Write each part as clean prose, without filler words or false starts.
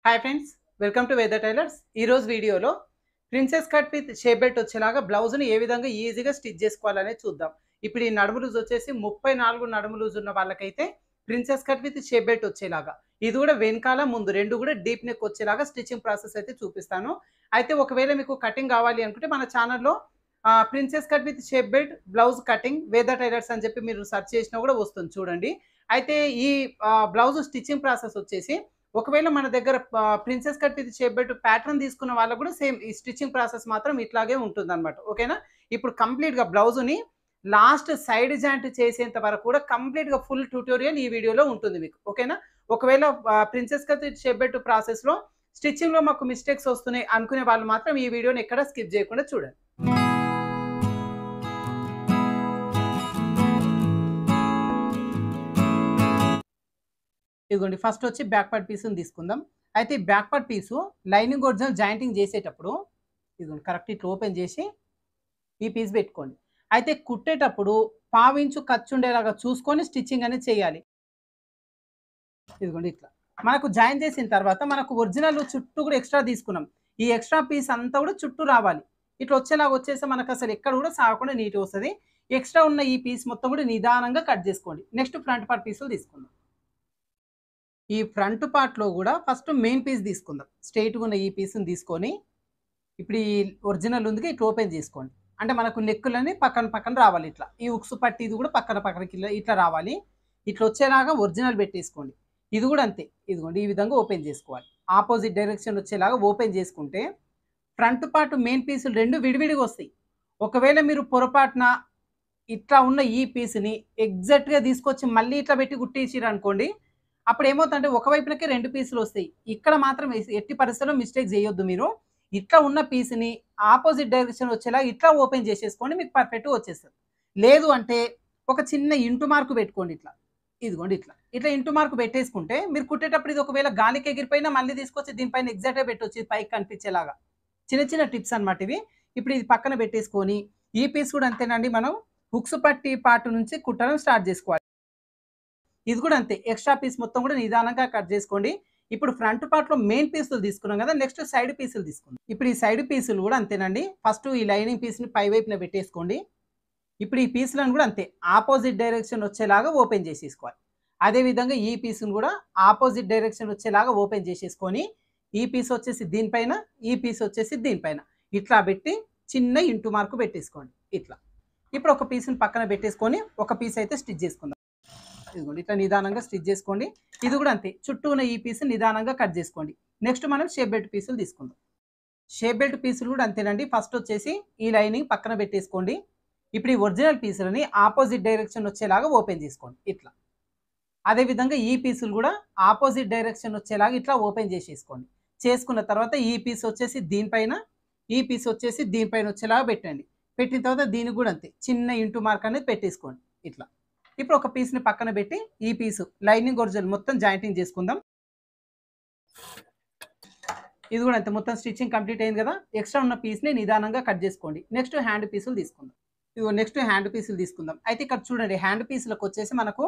Hi friends, welcome to వేద tailors. ఈరోజు వీడియోలో princess cut with shape belt వచ్చేలాగా బ్లౌజ్ని ఏ విధంగా ఈజీగా స్టిచ్ చేసుకోవాలనేది చూద్దాం. ఇప్పుడు ఈ నడుము లూజ్ వచ్చేసి 34 నడుము లూజ్ ఉన్న వాళ్ళకైతే princess cut with shape belt వచ్చేలాగా, ఇది కూడా వెనకాల ముందు రెండు కూడా డీప్ నెక్ వచ్చేలాగా స్టిచ్చింగ్ ప్రాసెస్ అయితే చూపిస్తాను. అయితే ఒకవేళ మీకు కటింగ్ కావాలి అనుకుంటే మన ఛానల్లో princess cut with shape belt blouse cutting వేద టైలర్స్ అని చెప్పి మీరు సెర్చ్ చేసినా కూడా వస్తుంది చూడండి. అయితే ఈ బ్లౌజ్ స్టిచ్చింగ్ ప్రాసెస్ వచ్చేసి ఒకవేళ మన దగ్గర princess cut with shape belt pattern తీసుకున్న వాళ్ళకు కూడా సేమ్ ఈ స్టిచ్చింగ్ ప్రాసెస్ మాత్రం ఇట్లాగే ఉంటుందన్నమాట. ఓకేనా? ఇప్పుడు కంప్లీట్‌గా బ్లౌజ్‌ని లాస్ట్ సైడ్ జాయింట్ చేసేంత వరకు కూడా కంప్లీట్‌గా ఫుల్ ట్యుటోరియల్ ఈ వీడియోలో ఉంటుంది మీకు. ఓకేనా? ఒకవేళ princess cut with shape belt ప్రాసెస్‌లో స్టిచ్చింగ్‌లో మాకు మిస్టేక్స్ వస్తున్నాయి అనుకునే వాళ్ళు మాత్రం ఈ వీడియోని ఎక్కడ స్కిప్ చేయకుండా చూడండి. ఇదిగోండి, ఫస్ట్ వచ్చి బ్యాక్ పార్ట్ పీస్‌ని తీసుకుందాం. అయితే ఈ బ్యాక్ పార్ట్ పీసు లైనింగ్ ఒరిజినల్ జాయింటింగ్ చేసేటప్పుడు ఇదిగోండి కరెక్ట్ ఇట్లా ఓపెన్ చేసి ఈ పీస్ పెట్టుకోండి. అయితే కుట్టేటప్పుడు పావించు ఖర్చుండేలాగా చూసుకొని స్టిచ్చింగ్ అనేది చేయాలి. ఇదిగోండి ఇట్లా మనకు జాయిన్ చేసిన తర్వాత మనకు ఒరిజినల్ చుట్టూ కూడా ఎక్స్ట్రా తీసుకున్నాం. ఈ ఎక్స్ట్రా పీస్ అంతా కూడా చుట్టూ రావాలి. ఇట్లా వచ్చేలాగా వచ్చేస్తే మనకు అసలు ఎక్కడ కూడా సాగకుండా నీట్‌గా వస్తది. ఎక్స్ట్రా ఉన్న ఈ పీస్ మొత్తం కూడా నిదానంగా కట్ చేసుకోండి. నెక్స్ట్ ఫ్రంట్ పార్ట్ పీసులు తీసుకుందాం. ఈ ఫ్రంట్ పార్ట్‌లో గూడా ఫస్ట్ మెయిన్ పీస్ తీసుకుందాం. స్ట్రెయిట్‌గా ఉన్న ఈ పీస్‌ని తీసుకొని, ఇప్పుడు ఈ ఒరిజినల్ ఉందిగా ఇట్లా ఓపెన్ చేసుకోండి. అంటే మనకు నెక్కులన్నీ పక్కన పక్కన రావాలి ఇట్లా. ఈ ఉక్సు పట్టీది కూడా పక్కన పక్కనకి ఇట్లా రావాలి. ఇట్లా వచ్చేలాగా ఒరిజినల్ పెట్టేసుకోండి. ఇది కూడా అంతే. ఇదిగోండి ఈ విధంగా ఓపెన్ చేసుకోవాలి. ఆపోజిట్ డైరెక్షన్ వచ్చేలాగా ఓపెన్ చేసుకుంటే ఫ్రంట్ పార్ట్ మెయిన్ పీసులు 2 విడివిడిగా వస్తాయి. ఒకవేళ మీరు పొరపాటున ఇట్లా ఉన్న ఈ పీస్‌ని ఎగ్జాక్ట్‌గా తీసుకొచ్చి మళ్ళీ ఇట్లా పెట్టి కుట్టేసిరనుకోండి, అప్పుడు ఏమవుతుందంటే ఒక వైపునకే 2 పీసులు వస్తాయి. ఇక్కడ మాత్రం ఎట్టి పరిస్థితుల్లో మిస్టేక్ చేయొద్దు మీరు. ఇట్లా ఉన్న పీస్‌ని ఆపోజిట్ డైరెక్షన్ వచ్చేలా ఇట్లా ఓపెన్ చేసేసుకోండి, మీకు పర్ఫెక్ట్‌గా వచ్చేస్తది. లేదు అంటే ఒక చిన్న ఇంటు మార్క్ పెట్టుకోండి ఇట్లా. ఇదిగోండి ఇట్లా. ఇట్లా ఇంటు మార్క్ పెట్టేసుకుంటే మీరు కుట్టేటప్పుడు ఇది ఒకవేళ గాలికి ఎగిరిపోయినా మళ్ళీ తీసుకొచ్చి దీనిపైన ఎగ్జాక్ట్‌గా పెట్టొచ్చు, ఇది పైకి కనిపించేలాగా. చిన్న చిన్న టిప్స్ అన్నమాట ఇవి. ఇప్పుడు ఇది పక్కన పెట్టేసుకొని, ఈ పీస్ కూడా అంతేనండి, మనం హుక్స్ పట్టి పార్ట్ నుంచి కుట్టడం స్టార్ట్ చేసుకోవాలి. ఇది కూడా అంతే. ఎక్స్ట్రా పీస్ మొత్తం కూడా నిదానంగా కట్ చేసుకోండి. ఇప్పుడు ఫ్రంట్ పార్ట్‌లో మెయిన్ పీసులు తీసుకున్నాం కదా! నెక్స్ట్ సైడ్ పీసులు తీసుకుందాం. ఇప్పుడు ఈ సైడ్ పీసులు కూడా అంతేనండి. ఫస్ట్ ఈ లైనింగ్ పీస్‌ని పై వైపున పెట్టేసుకోండి. ఇప్పుడు ఈ పీసులను కూడా అంతే. ఆపోజిట్ డైరెక్షన్ వచ్చేలాగా ఓపెన్ చేసేసుకోవాలి. అదే విధంగా ఈ పీస్‌ని కూడా ఆపోజిట్ డైరెక్షన్ వచ్చేలాగా ఓపెన్ చేసేసుకొని, ఈ పీస్ వచ్చేసి దీనిపైన, ఈ పీస్ వచ్చేసి దీనిపైన ఇట్లా పెట్టి చిన్న ఇంటు మార్క్ పెట్టేసుకోండి ఇట్లా. ఇప్పుడు ఒక పీస్‌ని పక్కన పెట్టేసుకొని, ఒక పీస్ అయితే స్టిచ్ చేసుకుందాం. ఇదిగోండి ఇట్లా నిదానంగా స్టిచ్ చేసుకోండి. ఇది కూడా అంతే. చుట్టూ ఉన్న ఈ పీస్ నిదానంగా కట్ చేసుకోండి. నెక్స్ట్ మనం షేప్ బెల్ట్ పీసులు తీసుకుందాం. షేప్ బెల్ట్ పీసులు కూడా అంతేనండి. ఫస్ట్ వచ్చేసి ఈ లైనింగ్ పక్కన పెట్టేసుకోండి. ఇప్పుడు ఈ ఒరిజినల్ పీసులని ఆపోజిట్ డైరెక్షన్ వచ్చేలాగా ఓపెన్ చేసుకోండి ఇట్లా. అదే విధంగా ఈ పీసులు కూడా ఆపోజిట్ డైరెక్షన్ వచ్చేలాగా ఇట్లా ఓపెన్ చేసేసుకోండి. చేసుకున్న తర్వాత ఈ పీస్ వచ్చేసి దీనిపైన, ఈ పీస్ వచ్చేసి దీనిపైన వచ్చేలాగా పెట్టండి. పెట్టిన తర్వాత దీనికి కూడా అంతే. చిన్న ఇంటు మార్క్ అనేది పెట్టేసుకోండి ఇట్లా. ఇప్పుడు ఒక పీస్‌ని పక్కన పెట్టి ఈ పీసు లైనింగ్ ఒరిజినల్ మొత్తం జాయింటింగ్ చేసుకుందాం. ఇది కూడా అంతే. మొత్తం స్టిచ్చింగ్ కంప్లీట్ అయింది కదా! ఎక్స్ట్రా ఉన్న పీస్‌ని నిదానంగా కట్ చేసుకోండి. నెక్స్ట్ హ్యాండ్ పీసులు తీసుకుందాం. ఇదిగో నెక్స్ట్ హ్యాండ్ పీసులు తీసుకుందాం. అయితే ఇక్కడ చూడండి, హ్యాండ్ పీసులకు వచ్చేసి మనకు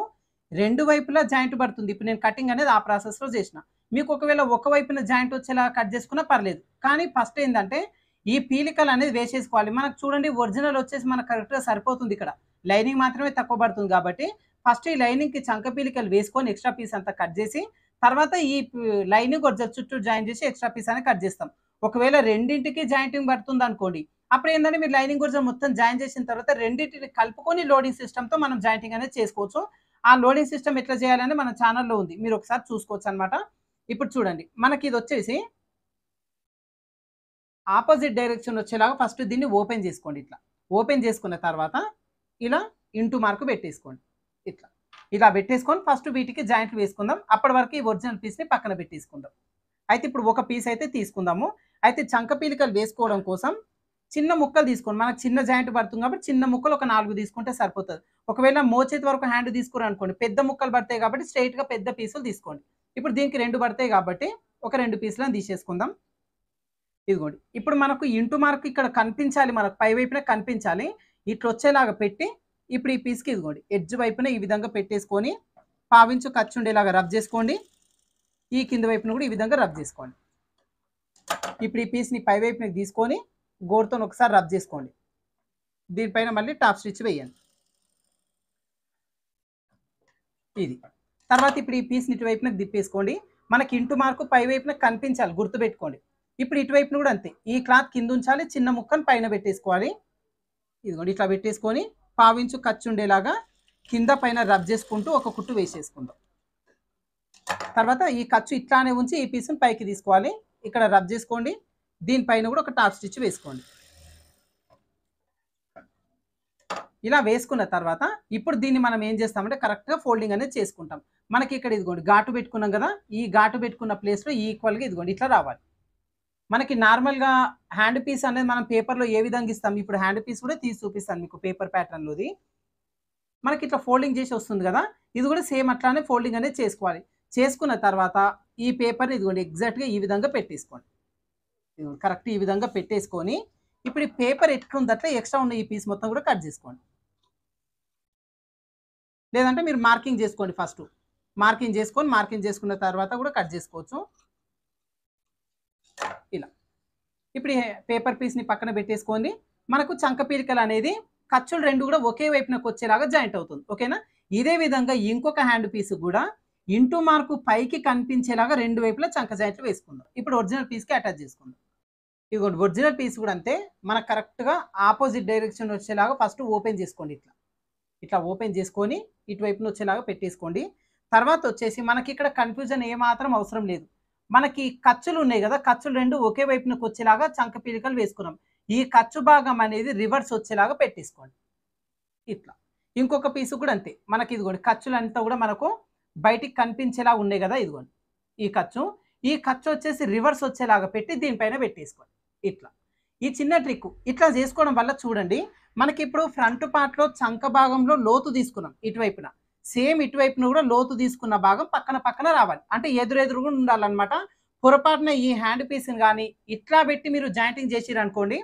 2 వైపులా జాయింట్ పడుతుంది. ఇప్పుడు నేను కటింగ్ అనేది ఆ ప్రాసెస్‌లో చేసిన. మీకు ఒకవేళ ఒక వైపున జాయింట్ వచ్చేలా కట్ చేసుకున్నా పర్లేదు. కానీ ఫస్ట్ ఏందంటే ఈ పీలికలు అనేది వేసేసుకోవాలి. మనకు చూడండి ఒరిజినల్ వచ్చేసి మనకు కరెక్ట్‌గా సరిపోతుంది ఇక్కడ. లైనింగ్ మాత్రమే తక్కువ పడుతుంది కాబట్టి ఫస్ట్ ఈ లైనింగ్‌కి చంక పీలికలు వేసుకొని ఎక్స్ట్రా పీస్ అంతా కట్ చేసి, తర్వాత ఈ లైనింగ్ ఒరిజినల్ చుట్టూ జాయిన్ చేసి ఎక్స్ట్రా పీస్ అనేది కట్ చేస్తాం. ఒకవేళ రెండింటికి జాయింటింగ్ పడుతుందనుకోండి, అప్పుడు ఏందంటే మీరు లైనింగ్ ఒరిజినల్ మొత్తం జాయిన్ చేసిన తర్వాత రెండిటిని కలుపుకొని లోడింగ్ సిస్టమ్‌తో మనం జాయింటింగ్ అనేది చేసుకోవచ్చు. ఆ లోడింగ్ సిస్టమ్ ఎట్లా చేయాలని మన ఛానెల్‌లో ఉంది. మీరు ఒకసారి చూసుకోవచ్చనమాట. ఇప్పుడు చూడండి, మనకిదొచ్చేసి ఆపోజిట్ డైరెక్షన్ వచ్చేలాగా ఫస్ట్ దీన్ని ఓపెన్ చేసుకోండి ఇట్లా. ఓపెన్ చేసుకున్న తర్వాత ఇలా ఇంటూ మార్క్ పెట్టేసుకోండి ఇట్లా. ఇలా పెట్టేసుకొని ఫస్ట్ వీటికి జాయింట్లు వేసుకుందాం. అప్పటి వరకు ఈ ఒరిజినల్ పీస్‌ని పక్కన పెట్టేసుకుందాం. అయితే ఇప్పుడు ఒక పీస్ అయితే తీసుకుందాము. అయితే చంక పీలికలు వేసుకోవడం కోసం చిన్న ముక్కలు తీసుకోండి. మనకు చిన్న జాయింట్ పడుతుంది కాబట్టి చిన్న ముక్కలు ఒక 4 తీసుకుంటే సరిపోతది. ఒకవేళ మోచేతి వరకు హ్యాండ్ తీసుకురనుకోండి, పెద్ద ముక్కలు పడతాయి కాబట్టి స్ట్రెయిట్‌గా పెద్ద పీసులు తీసుకోండి. ఇప్పుడు దీనికి 2 పడతాయి కాబట్టి ఒక 2 పీసులను తీసేసుకుందాం. ఇదిగోండి. ఇప్పుడు మనకు ఇంటు మార్క్ ఇక్కడ కనిపించాలి, మనకు పై వైపున కనిపించాలి. ఇట్లొచ్చేలాగా పెట్టి ఇప్పుడు ఈ పీస్‌కి ఇదిగోండి ఎడ్జ్ వైపున ఈ విధంగా పెట్టేసుకొని పావించు ఖర్చుండేలాగా రబ్ చేసుకోండి. ఈ కింద వైపున కూడా ఈ విధంగా రబ్ చేసుకోండి. ఇప్పుడు ఈ పీస్ని పై వైపునకి తీసుకొని గోరుతో ఒకసారి రబ్ చేసుకోండి. దీనిపైన మళ్ళీ టాప్ స్టిచ్ వేయండి. ఇది తర్వాత ఇప్పుడు ఈ పీస్ని ఇటువైపునకు దిప్పేసుకోండి. మనకి ఇంటూ మార్కు పై వైపున కనిపించాలి, గుర్తుపెట్టుకోండి. ఇప్పుడు ఇటువైపున కూడా అంతే, ఈ క్లాత్ కింద ఉంచాలి, చిన్న ముక్కను పైన పెట్టేసుకోవాలి. ఇదిగోండి ఇట్లా పెట్టేసుకొని పావించు ఖర్చు ఉండేలాగా కింద పైన రబ్ చేసుకుంటూ ఒక కుట్టు వేసేసుకుందాం. తర్వాత ఈ ఖర్చు ఇట్లానే ఉంచి ఈ పీస్ని పైకి తీసుకోవాలి. ఇక్కడ రబ్ చేసుకోండి. దీనిపైన కూడా ఒక టాప్ స్టిచ్ వేసుకోండి. ఇలా వేసుకున్న తర్వాత ఇప్పుడు దీన్ని మనం ఏం చేస్తామంటే కరెక్ట్గా ఫోల్డింగ్ అనేది చేసుకుంటాం. మనకి ఇక్కడ ఇదిగోండి ఘాటు పెట్టుకున్నాం కదా, ఈ ఘాటు పెట్టుకున్న ప్లేస్లో ఈక్వల్గా ఇదిగోండి ఇట్లా రావాలి. మనకి నార్మల్గా హ్యాండ్ పీస్ అనేది మనం పేపర్లో ఏ విధంగా ఇస్తాం, ఇప్పుడు హ్యాండ్ పీస్ కూడా తీసి చూపిస్తాను మీకు పేపర్ ప్యాటర్న్లోది. మనకి ఇట్లా ఫోల్డింగ్ చేసి వస్తుంది కదా, ఇది కూడా సేమ్ అట్లానే ఫోల్డింగ్ అనేది చేసుకోవాలి. చేసుకున్న తర్వాత ఈ పేపర్ని ఇదిగోండి ఎగ్జాక్ట్గా ఈ విధంగా పెట్టేసుకోండి. ఇదిగోండి కరెక్ట్ ఈ విధంగా పెట్టేసుకొని ఇప్పుడు ఈ పేపర్ ఎట్లుంది అట్లా ఎక్స్ట్రా ఉన్న ఈ పీస్ మొత్తం కూడా కట్ చేసుకోండి. లేదంటే మీరు మార్కింగ్ చేసుకోండి, ఫస్ట్ మార్కింగ్ చేసుకున్న తర్వాత కూడా కట్ చేసుకోవచ్చు. ఇలా ఇప్పుడు ఈ పేపర్ పీస్ని పక్కన పెట్టేసుకోండి. మనకు చంక పీలికలు అనేది ఖర్చులు రెండు కూడా ఒకే వైపునకు వచ్చేలాగా జాయింట్ అవుతుంది. ఓకేనా? ఇదే విధంగా ఇంకొక హ్యాండ్ పీస్ కూడా ఇంటూ మార్కు పైకి కనిపించేలాగా రెండు వైపులా చంక జాయింట్లు వేసుకుందాం. ఇప్పుడు ఒరిజినల్ పీస్కి అటాచ్ చేసుకుందాం. ఇదిగోండి ఒరిజినల్ పీస్ కూడా అంతే, మనకు కరెక్ట్గా ఆపోజిట్ డైరెక్షన్ వచ్చేలాగా ఫస్ట్ ఓపెన్ చేసుకోండి. ఇట్లా ఓపెన్ చేసుకొని ఇటువైపున వచ్చేలాగా పెట్టేసుకోండి. తర్వాత వచ్చేసి మనకి ఇక్కడ కన్ఫ్యూజన్ ఏమాత్రం అవసరం లేదు. మనకి ఖర్చులు ఉన్నాయి కదా, ఖర్చులు రెండు ఒకే వైపునకు వచ్చేలాగా చంక పీలికలు వేసుకున్నాం. ఈ ఖర్చు భాగం అనేది రివర్స్ వచ్చేలాగా పెట్టేసుకోండి. ఇట్లా ఇంకొక పీసు కూడా అంతే, మనకి ఇదిగోండి ఖర్చులు అంతా కూడా మనకు బయటికి కనిపించేలా ఉన్నాయి కదా, ఇదిగోండి ఈ ఖర్చు వచ్చేసి రివర్స్ వచ్చేలాగా పెట్టి దీనిపైన పెట్టేసుకోండి. ఇట్లా ఈ చిన్న ట్రిక్ ఇట్లా చేసుకోవడం వల్ల చూడండి, మనకి ఇప్పుడు ఫ్రంట్ పార్ట్లో చంక భాగంలో లోతు తీసుకున్నాం, ఇటువైపున సేమ్ ఇటువైపున కూడా లోతు తీసుకున్న భాగం పక్కన పక్కన రావాలి, అంటే ఎదురెదురుగా ఉండాలన్నమాట. పొరపాటున ఈ హ్యాండ్ పీస్ని కానీ ఇట్లా పెట్టి మీరు జాయింటింగ్ చేసిరు అనుకోండి,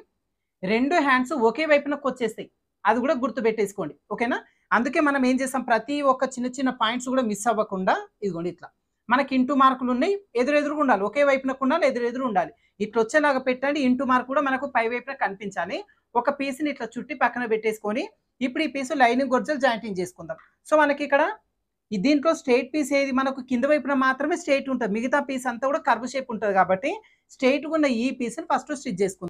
రెండు హ్యాండ్స్ ఒకే వైపునకు వచ్చేస్తాయి. అది కూడా గుర్తు పెట్టేసుకోండి. ఓకేనా? అందుకే మనం ఏం చేస్తాం, ప్రతి ఒక్క చిన్న చిన్న పాయింట్స్ కూడా మిస్ అవ్వకుండా ఇదిగోండి ఇట్లా మనకి ఇంటూ మార్కులు ఉన్నాయి, ఎదురెదురుగా ఉండాలి, ఒకే వైపునకు ఉండాలి, ఎదురెదురు ఉండాలి. ఇట్లా వచ్చేలాగా పెట్టండి. ఇంటూ మార్క్ కూడా మనకు పై వైపున కనిపించాలి. ఒక పీస్ని ఇట్లా చుట్టి పక్కన పెట్టేసుకొని ఇప్పుడు ఈ పీసు లైనింగ్ గొర్జలు జాయింటింగ్ చేసుకుందాం. సో మనకి ఇక్కడ దీంట్లో స్ట్రైట్ పీస్ ఏది, మనకు కింద వైపున మాత్రమే స్ట్రైట్ ఉంటుంది, మిగతా పీస్ అంతా కూడా కర్వ్ షేప్ ఉంటుంది. కాబట్టి స్ట్రైట్గా ఉన్న ఈ పీస్ని ఫస్ట్ స్టిచ్ చేసుకుందాం.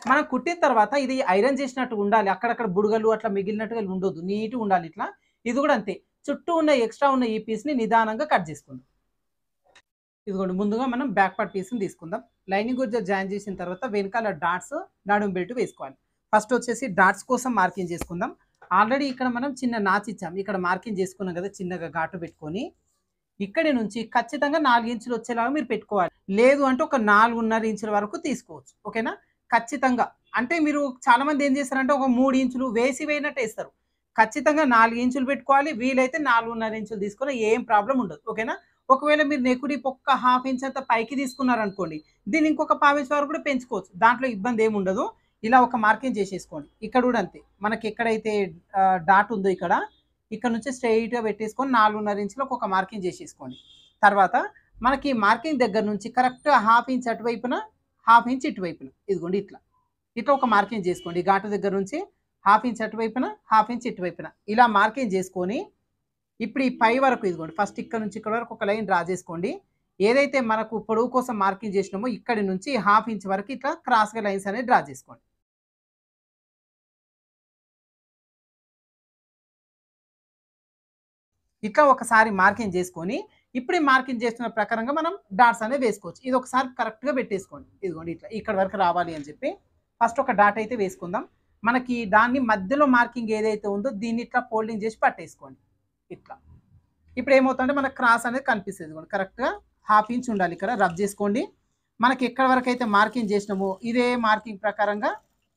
మనం కుట్టిన తర్వాత ఇది ఐరన్ చేసినట్టు ఉండాలి, అక్కడక్కడ బుడగలు అట్లా మిగిలినట్టుగా ఉండొద్దు, నీట్గా ఉండాలి. ఇట్లా ఇది కూడా అంతే, చుట్టూ ఉన్న ఎక్స్ట్రా ఉన్న ఈ పీస్ని నిదానంగా కట్ చేసుకుందాం. ఇదిగోండి ముందుగా మనం బ్యాక్ పార్ట్ పీస్ని తీసుకుందాం. లైనింగ్ గురించి జాయిన్ చేసిన తర్వాత వెనకాల డాట్స్ నడుము బెల్ట్ వేసుకోవాలి. ఫస్ట్ వచ్చేసి డాట్స్ కోసం మార్కింగ్ చేసుకుందాం. ఆల్రెడీ ఇక్కడ మనం చిన్న నాచ్ ఇచ్చాం, ఇక్కడ మార్కింగ్ చేసుకున్నాం కదా, చిన్నగా ఘాటు పెట్టుకొని ఇక్కడి నుంచి ఖచ్చితంగా 4 ఇంచులు వచ్చేలాగా మీరు పెట్టుకోవాలి. లేదు అంటే ఒక 4.5 ఇంచుల వరకు తీసుకోవచ్చు. ఓకేనా? ఖచ్చితంగా, అంటే మీరు చాలా మంది ఏం చేస్తారంటే ఒక 3 ఇంచులు వేసినట్టు వేస్తారు. ఖచ్చితంగా 4 ఇంచులు పెట్టుకోవాలి, వీలైతే 4.5 ఇంచులు తీసుకుని ఏం ప్రాబ్లం ఉండదు. ఓకేనా? ఒకవేళ మీరు నెక్కుడి ఒక్క 1/2 ఇంచ్ అంత పైకి తీసుకున్నారనుకోండి, దీన్ని ఇంకొక 1/2 ఇంచ్ వరకు కూడా పెంచుకోవచ్చు, దాంట్లో ఇబ్బంది ఏమి ఉండదు. ఇలా ఒక మార్కింగ్ చేసేసుకోండి. ఇక్కడ కూడా అంతే, మనకి ఎక్కడైతే డాట్ ఉందో ఇక్కడ నుంచి స్ట్రైట్గా పెట్టేసుకొని 4.5 ఇంచులకు ఒక మార్కింగ్ చేసేసుకోండి. తర్వాత మనకి మార్కింగ్ దగ్గర నుంచి కరెక్ట్గా 1/2 ఇంచ్ అటువైపున 1/2 ఇంచ్ ఇటువైపున ఇదిగోండి ఇట్లా ఒక మార్కింగ్ చేసుకోండి. ఘాటు దగ్గర నుంచి 1/2 ఇంచ్ అటువైపున 1/2 ఇంచ్ ఇటువైపున ఇలా మార్కింగ్ చేసుకొని ఇప్పుడు ఈ పై వరకు ఇదిగోండి ఫస్ట్ ఇక్కడ నుంచి ఇక్కడ వరకు ఒక లైన్ డ్రా చేసుకోండి. ఏదైతే మనకు పొడవు కోసం మార్కింగ్ చేసినామో ఇక్కడి నుంచి 1/2 ఇంచ్ వరకు ఇట్లా క్రాస్గా లైన్స్ అనేది డ్రా చేసుకోండి. ఇట్లా ఒకసారి మార్కింగ్ చేసుకొని ఇప్పుడు ఈ మార్కింగ్ చేస్తున్న ప్రకారంగా మనం డాట్స్ అనేది వేసుకోవచ్చు. ఇది ఒకసారి కరెక్ట్గా పెట్టేసుకోండి. ఇదిగోండి ఇట్లా ఇక్కడ వరకు రావాలి అని చెప్పి ఫస్ట్ ఒక డాట్ అయితే వేసుకుందాం. మనకి దాన్ని మధ్యలో మార్కింగ్ ఏదైతే ఉందో దీన్ని ఇట్లా ఫోల్డింగ్ చేసి పట్టేసుకోండి. ఇట్లా ఇప్పుడు ఏమవుతుందంటే మనకు క్రాస్ అనేది కనిపిస్తుంది. కరెక్ట్గా 1/2 ఇంచ్ ఉండాలి. ఇక్కడ రబ్ చేసుకోండి. మనకి ఎక్కడ వరకు అయితే మార్కింగ్ చేసినామో ఇదే మార్కింగ్ ప్రకారంగా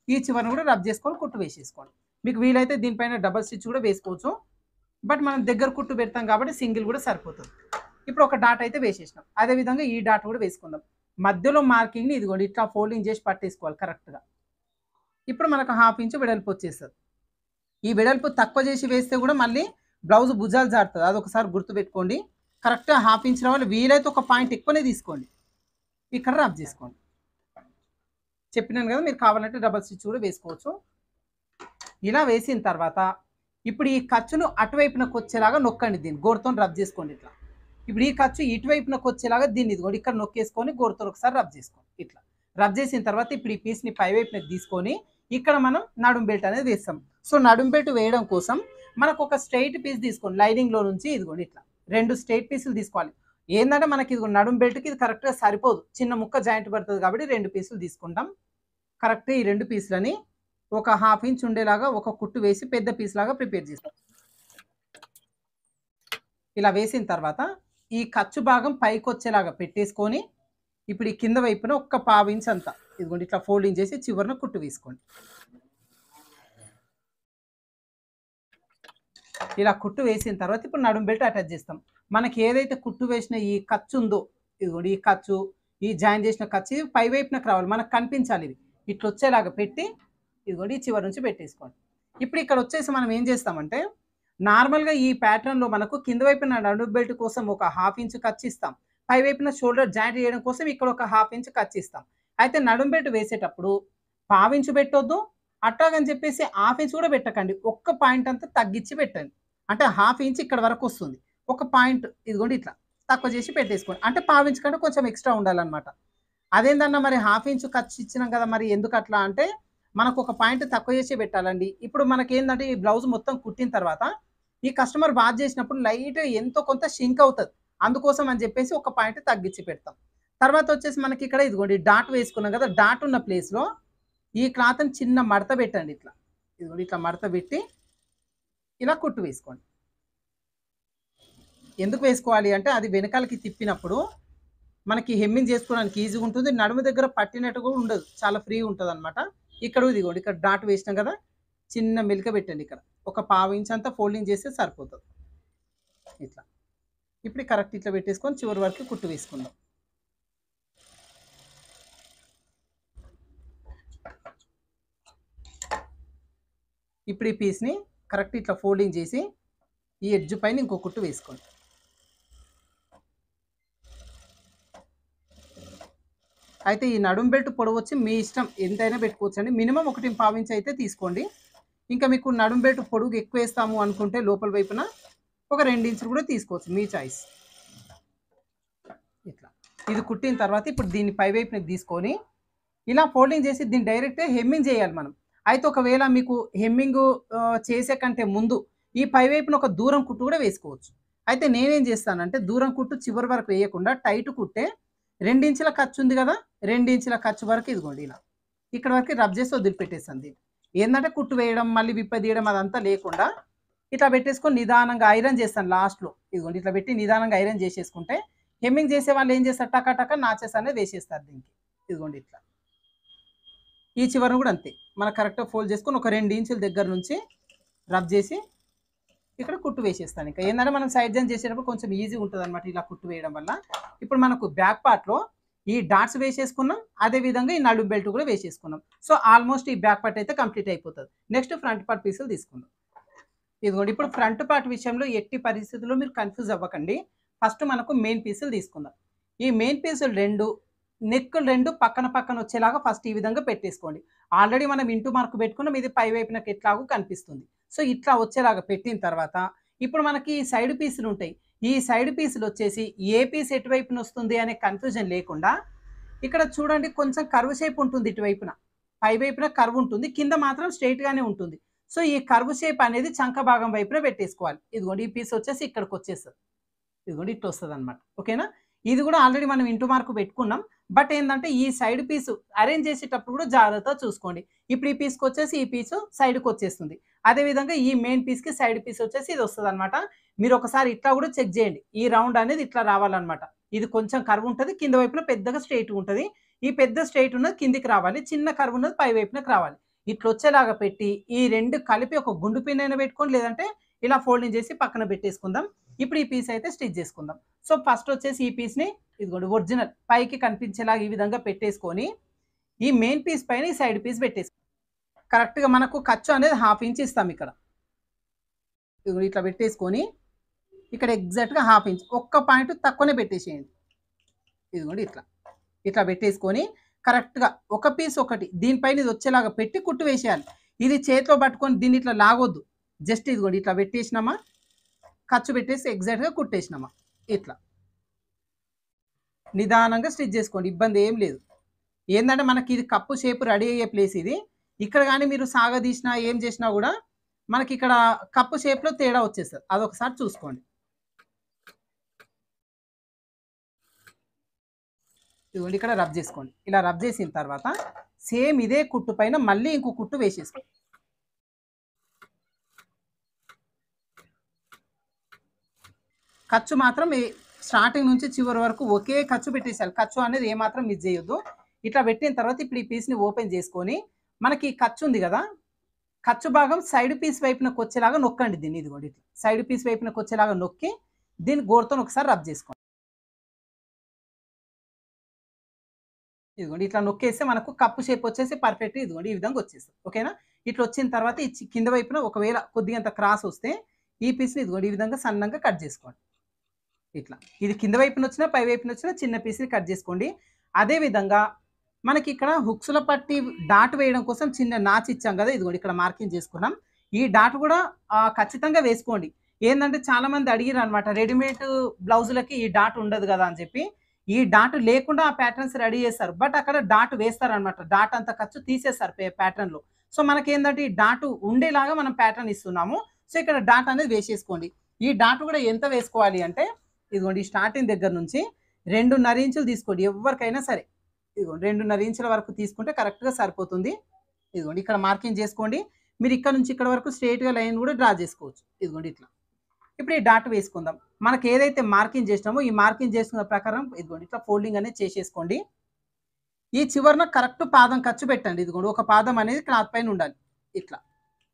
ఈ చివరిని కూడా రబ్ చేసుకొని కుట్టు వేసేసుకోండి. మీకు వీలైతే దీనిపైన డబల్ స్టిచ్ కూడా వేసుకోవచ్చు, బట్ మనం దగ్గర కుట్టు పెడతాం కాబట్టి సింగిల్ కూడా సరిపోతుంది. ఇప్పుడు ఒక డాట్ అయితే వేసేసినాం. అదేవిధంగా ఈ డాట్ కూడా వేసుకుందాం. మధ్యలో మార్కింగ్ని ఇదిగోండి ఇట్లా ఫోల్డింగ్ చేసి పట్టేసుకోవాలి కరెక్ట్గా. ఇప్పుడు మనకు 1/2 ఇంచ్ వెడల్పు వచ్చేస్తుంది. ఈ వెడల్పు తక్కువ చేసి వేస్తే కూడా మళ్ళీ బ్లౌజ్ భుజాలు జారుతుంది, అదొకసారి గుర్తుపెట్టుకోండి. కరెక్ట్గా హాఫ్ ఇంచ్ రావాలి, వీలైతే ఒక పాయింట్ ఎక్కువనే తీసుకోండి, ఇక్కడ రబ్ చేసుకోండి. చెప్పినాను కదా, మీరు కావాలంటే డబల్ స్టిచ్ కూడా వేసుకోవచ్చు. ఇలా వేసిన తర్వాత ఇప్పుడు ఈ ఖర్చును అటువైపునకు వచ్చేలాగా నొక్కండి, దీన్ని గోరుతో రబ్ చేసుకోండి ఇట్లా. ఇప్పుడు ఈ ఖర్చు ఇటువైపునకు వచ్చేలాగా దీన్ని ఇదిగోండి ఇక్కడ నొక్కేసుకొని గోరుతో ఒకసారి రబ్ చేసుకోండి. ఇట్లా రబ్ చేసిన తర్వాత ఇప్పుడు ఈ పీస్ని పై వైపునకు తీసుకొని ఇక్కడ మనం నడుం బెల్ట్ అనేది వేస్తాం. సో నడుం బెల్ట్ వేయడం కోసం మనకు ఒక స్ట్రైట్ పీస్ తీసుకోండి, లైనింగ్లో నుంచి ఇదిగోండి ఇట్లా 2 స్ట్రైట్ పీసులు తీసుకోవాలి. ఏంటంటే మనకి ఇది నడుం బెల్ట్కి ఇది కరెక్ట్గా సరిపోదు, చిన్న ముక్క జాయింట్ పడుతుంది కాబట్టి 2 పీసులు తీసుకుంటాం. కరెక్ట్గా ఈ 2 పీసులని ఒక హాఫ్ ఇంచ్ ఉండేలాగా ఒక కుట్టు వేసి పెద్ద పీస్ లాగా ప్రిపేర్ చేస్తాం. ఇలా వేసిన తర్వాత ఈ ఖర్చు భాగం పైకి వచ్చేలాగా పెట్టేసుకొని ఇప్పుడు ఈ కింద వైపున ఒక్క పావు ఇంచ్ అంతా ఇదిగోండి ఇట్లా ఫోల్డింగ్ చేసి చివరిన కుట్టు వేసుకోండి. ఇలా కుట్టు వేసిన తర్వాత ఇప్పుడు నడుం బెల్ట్ అటాచ్ చేస్తాం. మనకి ఏదైతే కుట్టు వేసిన ఈ ఖర్చు ఉందో ఇదిగోండి, ఈ ఖర్చు ఈ జాయిన్ చేసిన ఖర్చు పై వైపునకు రావాలి, మనకు కనిపించాలి. ఇది ఇట్లా వచ్చేలాగా పెట్టి ఇదిగోండి చివరి నుంచి పెట్టేసుకోండి. ఇప్పుడు ఇక్కడ వచ్చేసి మనం ఏం చేస్తామంటే నార్మల్గా ఈ ప్యాటర్న్లో మనకు కింద వైపున నడుం బెల్ట్ కోసం ఒక హాఫ్ ఇంచ్ ఖర్చు ఇస్తాం, పై వైపున షోల్డర్ జాయింట్ చేయడం కోసం ఇక్కడ ఒక హాఫ్ ఇంచ్ ఖర్చు ఇస్తాం. అయితే నడుం బెల్ట్ వేసేటప్పుడు పావించు పెట్టొద్దు, అట్టాగని చెప్పేసి హాఫ్ ఇంచ్ కూడా పెట్టకండి, ఒక్క పాయింట్ అంతా తగ్గించి పెట్టండి. అంటే హాఫ్ ఇంచ్ ఇక్కడ వరకు వస్తుంది, ఒక పాయింట్ ఇదిగోండి ఇట్లా తక్కువ చేసి పెట్టేసుకోండి. అంటే పావించు కంటే కొంచెం ఎక్స్ట్రా ఉండాలన్నమాట. అదేందన్నా మరి హాఫ్ ఇంచ్ ఖర్చు ఇచ్చినాం కదా, మరి ఎందుకు అట్లా అంటే మనకు ఒక పాయింట్ తక్కువ చేసి పెట్టాలండి. ఇప్పుడు మనకి ఏంటంటే ఈ బ్లౌజ్ మొత్తం కుట్టిన తర్వాత ఈ కస్టమర్ వాచ్ చేసినప్పుడు లైట్ ఎంతో కొంత షింక్ అవుతుంది, అందుకోసం అని చెప్పేసి ఒక పాయింట్ తగ్గించి పెడతాం. తర్వాత వచ్చేసి మనకి ఇక్కడ ఇదిగోండి డాట్ వేసుకున్నాం కదా, డాట్ ఉన్న ప్లేస్లో ఈ క్లాత్ని చిన్న మడత పెట్టండి, ఇట్లా ఇదిగోండి ఇట్లా మడత పెట్టి ఇలా కుట్టు వేసుకోండి. ఎందుకు వేసుకోవాలి అంటే అది వెనకాలకి తిప్పినప్పుడు మనకి హెమ్మింగ్ చేసుకోవడానికి ఈజీగా ఉంటుంది, నడుము దగ్గర పట్టినట్టు కూడా ఉండదు, చాలా ఫ్రీగా ఉంటుంది అనమాట. ఇక్కడ ఇదిగోండి ఇక్కడ డాట్ వేసినాం కదా, చిన్న మెలిక పెట్టండి, ఇక్కడ ఒక పావు ఇంచ్ అంతా ఫోల్డింగ్ చేస్తే సరిపోతుంది. ఇట్లా ఇప్పుడు కరెక్ట్ ఇట్లా పెట్టేసుకొని చివరి వరకు కుట్టు వేసుకుందాం. ఇప్పుడు ఈ పీస్ని కరెక్ట్ ఇట్లా ఫోల్డింగ్ చేసి ఈ ఎడ్జ్ పైన ఇంకో కుట్టు వేసుకోండి. అయితే ఈ నడుం బెల్ట్ పొడవు వచ్చి మీ ఇష్టం, ఎంతైనా పెట్టుకోవచ్చు అండి. మినిమం 1.5 ఇంచ్ అయితే తీసుకోండి. ఇంకా మీకు నడుం బెల్ట్ పొడుగు ఎక్కువ వేస్తాము అనుకుంటే లోపల వైపున ఒక 2 ఇంచులు కూడా తీసుకోవచ్చు, మీ చాయిస్. ఇట్లా ఇది కుట్టిన తర్వాత ఇప్పుడు దీన్ని పై వైపునకి తీసుకొని ఇలా ఫోల్డింగ్ చేసి దీన్ని డైరెక్ట్గా హెమ్మింగ్ చేయాలి మనం. అయితే ఒకవేళ మీకు హెమ్మింగ్ చేసే కంటే ముందు ఈ పై వైపున ఒక దూరం కుట్టు కూడా వేసుకోవచ్చు. అయితే నేనేం చేస్తానంటే దూరం కుట్టు చివరి వరకు వేయకుండా టైట్ కుట్టే 2 ఇంచుల ఖర్చు ఉంది కదా, 2 ఇంచుల ఖర్చు వరకు ఇదిగోండి ఇలా ఇక్కడ వరకు రబ్ చేసి వదిలిపెట్టేస్తాను. దీన్ని ఏంటంటే కుట్టు వేయడం మళ్ళీ విప్పదీయడం అదంతా లేకుండా ఇట్లా పెట్టేసుకొని నిదానంగా ఐరన్ చేస్తాను లాస్ట్లో. ఇదిగోండి ఇట్లా పెట్టి నిదానంగా ఐరన్ చేసేసుకుంటే హెమ్మింగ్ చేసే వాళ్ళు ఏం చేస్తారు టకా టకా నాచెస్ అనేది వేసేస్తారు దీనికి. ఇదిగోండి ఇట్లా ఈ చివరను కూడా అంతే మనకు కరెక్ట్గా ఫోల్డ్ చేసుకొని ఒక 2 ఇంచుల దగ్గర నుంచి రబ్ చేసి ఇక్కడ కుట్టు వేసేస్తాను. ఇంకా ఏంటంటే మనం సైడ్ జాయిన్ చేసేటప్పుడు కొంచెం ఈజీ ఉంటుంది అనమాట ఇలా కుట్టు వేయడం వల్ల. ఇప్పుడు మనకు బ్యాక్ పార్ట్లో ఈ డాట్స్ వేసేసుకున్నాం, అదేవిధంగా ఈ నడుం బెల్ట్ కూడా వేసేసుకున్నాం. సో ఆల్మోస్ట్ ఈ బ్యాక్ పార్ట్ అయితే కంప్లీట్ అయిపోతుంది. నెక్స్ట్ ఫ్రంట్ పార్ట్ పీసులు తీసుకుందాం. ఇదిగోండి ఇప్పుడు ఫ్రంట్ పార్ట్ విషయంలో ఎట్టి పరిస్థితుల్లో మీరు కన్ఫ్యూజ్ అవ్వకండి. ఫస్ట్ మనకు మెయిన్ పీసులు తీసుకుందాం. ఈ మెయిన్ పీసులు 2 నెక్కులు 2 పక్కన పక్కన వచ్చేలాగా ఫస్ట్ ఈ విధంగా పెట్టేసుకోండి. ఆల్రెడీ మనం ఇంటూ మార్కు పెట్టుకున్నాం, ఇది పై వైపునకి ఎట్లాగో కనిపిస్తుంది. సో ఇట్లా వచ్చేలాగా పెట్టిన తర్వాత ఇప్పుడు మనకి సైడ్ పీసులు ఉంటాయి. ఈ సైడ్ పీసులు వచ్చేసి ఏ పీస్ ఎటువైపున వస్తుంది అనే కన్ఫ్యూజన్ లేకుండా ఇక్కడ చూడండి కొంచెం కర్వ్ షేప్ ఉంటుంది, ఇటువైపున పై వైపున కర్వ్ ఉంటుంది, కింద మాత్రం స్ట్రైట్గానే ఉంటుంది. సో ఈ కర్వ్ షేప్ అనేది చంక భాగం వైపున పెట్టేసుకోవాలి. ఇదిగోండి ఈ పీస్ వచ్చేసి ఇక్కడికి వచ్చేస్తుంది, ఇదిగోండి ఇట్లా వస్తుంది అనమాట. ఓకేనా, ఇది కూడా ఆల్రెడీ మనం ఇంటూ మార్కు పెట్టుకున్నాం. బట్ ఏంటంటే ఈ సైడ్ పీసు అరేంజ్ చేసేటప్పుడు కూడా జాగ్రత్తగా చూసుకోండి. ఇప్పుడు ఈ పీస్కి వచ్చేసి ఈ పీసు సైడ్కి వచ్చేస్తుంది, అదేవిధంగా ఈ మెయిన్ పీస్కి సైడ్ పీస్ వచ్చేసి ఇది వస్తుంది అనమాట. మీరు ఒకసారి ఇట్లా కూడా చెక్ చేయండి, ఈ రౌండ్ అనేది ఇట్లా రావాలన్నమాట. ఇది కొంచెం కర్వ్ ఉంటుంది, కింద వైపున పెద్దగా స్ట్రైట్ ఉంటుంది, ఈ పెద్ద స్ట్రైట్ ఉన్నది కిందికి రావాలి, చిన్న కర్వ్ ఉన్నది పై వైపునకి రావాలి. ఇట్లా వచ్చేలాగా పెట్టి ఈ 2 కలిపి ఒక గుండు పిన్ అయినా పెట్టుకోండి, లేదంటే ఇలా ఫోల్డింగ్ చేసి పక్కన పెట్టేసుకుందాం. ఇప్పుడు ఈ పీస్ అయితే స్టిచ్ చేసుకుందాం. సో ఫస్ట్ వచ్చేసి ఈ పీస్ని ఇదిగోండి ఒరిజినల్ పైకి కనిపించేలాగా ఈ విధంగా పెట్టేసుకొని ఈ మెయిన్ పీస్ పైన ఈ సైడ్ పీస్ పెట్టేసుకోండి. కరెక్ట్గా మనకు ఖర్చు అనేది 1/2 ఇంచ్ ఇస్తాం ఇక్కడ. ఇదిగోండి ఇట్లా పెట్టేసుకొని ఇక్కడ ఎగ్జాక్ట్‌గా హాఫ్ ఇంచ్ ఒక్క పాయింట్ తక్కువనే పెట్టేసేయండి. ఇదిగోండి ఇట్లా. ఇట్లా పెట్టేసుకొని కరెక్ట్‌గా ఒక పీస్ ఒకటి దీనిపైన ఇది వచ్చేలాగా పెట్టి కుట్టు వేసేయాలి. ఇది చేతిలో పట్టుకొని దీన్ని ఇట్లా లాగొద్దు. జస్ట్ ఇదిగోండి ఇట్లా పెట్టేసినామా, ఖర్చు పెట్టేసి ఎగ్జాక్ట్‌గా కుట్టేసినామా ఇట్లా. నిదానంగా స్టిచ్ చేసుకోండి. ఇబ్బంది ఏం లేదు. ఏందంటే మనకి ఇది కప్పు షేప్ రెడీ అయ్యే ప్లేస్ ఇది. ఇక్కడ గాని మీరు సాగదీసినా ఏం చేసినా గూడా మనకిక్కడ కప్పు షేప్‌లో తేడా వచ్చేస్తది. అదొకసారి చూసుకోండి. ఇదిగోండి ఇక్కడ రబ్ చేసుకోండి. ఇలా రబ్ చేసిన తర్వాత సేమ్ ఇదే కుట్టు పైన మళ్ళీ ఇంకో కుట్టు వేసేసుకోండి. ఖర్చు మాత్రం స్టార్టింగ్ నుంచి చివరి వరకు ఒకే ఖర్చు పెట్టేసేయాలి. ఖర్చు అనేది ఏమాత్రం మిస్ చేయొద్దు. ఇట్లా పెట్టిన తర్వాత ఇప్పుడు ఈ పీస్‌ని ఓపెన్ చేసుకొని మనకి ఖర్చు ఉంది గదా! ఖర్చు భాగం సైడ్ పీస్ వైపునకు వచ్చేలాగా నొక్కండి దీన్ని. ఇదిగోండి ఇట్లా. సైడ్ పీస్ వైపునకు వచ్చేలాగా నొక్కి దీన్ని గోరుతోని ఒకసారి రబ్ చేసుకోండి. ఇదిగోండి ఇట్లా నొక్కేస్తే మనకు కప్పు షేప్ వచ్చేసి పర్ఫెక్ట్ ఇదిగోండి ఈ విధంగా వచ్చేస్తది. ఓకేనా? ఇట్లా వచ్చిన తర్వాత ఈ కింద వైపున ఒకవేళ కొద్దిగా అంత క్రాస్ వస్తే ఈ పీస్‌ని ఇదిగోండి ఈ విధంగా సన్నంగా కట్ చేసుకోండి. ఇట్లా. ఇది కింద వైపునొచ్చినా, పై వైపునొచ్చినా చిన్న పీస్‌ని కట్ జేసుకోండి. అదే విధంగా మనకిక్కడ హుక్స్‌ల పట్టి డాట్ వేయడం కోసం చిన్న నాచ్ ఇచ్చాం గదా! ఇదిగోండి ఇక్కడ మార్కింగ్ చేసుకున్నాం. ఈ డాట్ గూడా ఖచ్చితంగా వేసుకోండి. ఏందంటే చాలామంది అడిగిరనమాట. రెడీమేడ్ బ్లౌజులకి ఈ డాట్ ఉండదు గదా! అని చెప్పి. ఈ డాట్ లేకుండా ఆ ప్యాటర్న్స్ రెడీ చేస్తారు. బట్ అక్కడ డాట్ వేస్తారనమాట. డాట్ అంత ఖర్చు తీసేస్తారు ప్యాటర్న్‌లో. సో, మనకేందంటే ఈ డాట్ ఉండేలాగా మనం ప్యాటర్న్ ఇస్తున్నాము. సో, ఇక్కడ డాట్ అనేది వేసేసుకోండి. ఈ డాట్ గూడా ఎంత వేసుకోవాలి అంటే ఇదిగోండి స్టార్టింగ్ దగ్గర నుంచి 2.5 ఇంచులు తీసుకోండి ఎవరికైనా సరే. ఇదిగోండి 2.5 ఇంచుల వరకు తీసుకుంటే కరెక్ట్‌గా సరిపోతుంది. ఇదిగోండి ఇక్కడ మార్కింగ్ చేసుకోండి. మీరు ఇక్కడ నుంచి ఇక్కడ వరకు స్ట్రెయిట్‌గా లైన్ కూడా డ్రా చేసుకోవచ్చు. ఇదిగోండి ఇట్లా. ఇప్పుడు ఈ డాట్ వేసుకుందాం. మనకి ఏదైతే మార్కింగ్ చేసినామో ఈ మార్కింగ్ చేసుకున్న ప్రకారం ఇదిగోండి ఇట్లా ఫోల్డింగ్ అనేది చేసేసుకోండి. ఈ చివరన కరెక్ట్ పాదం ఖర్చు పెట్టండి. ఇదిగోండి ఒక పాదం అనేది క్లాత్ పైన ఉండాలి. ఇట్లా.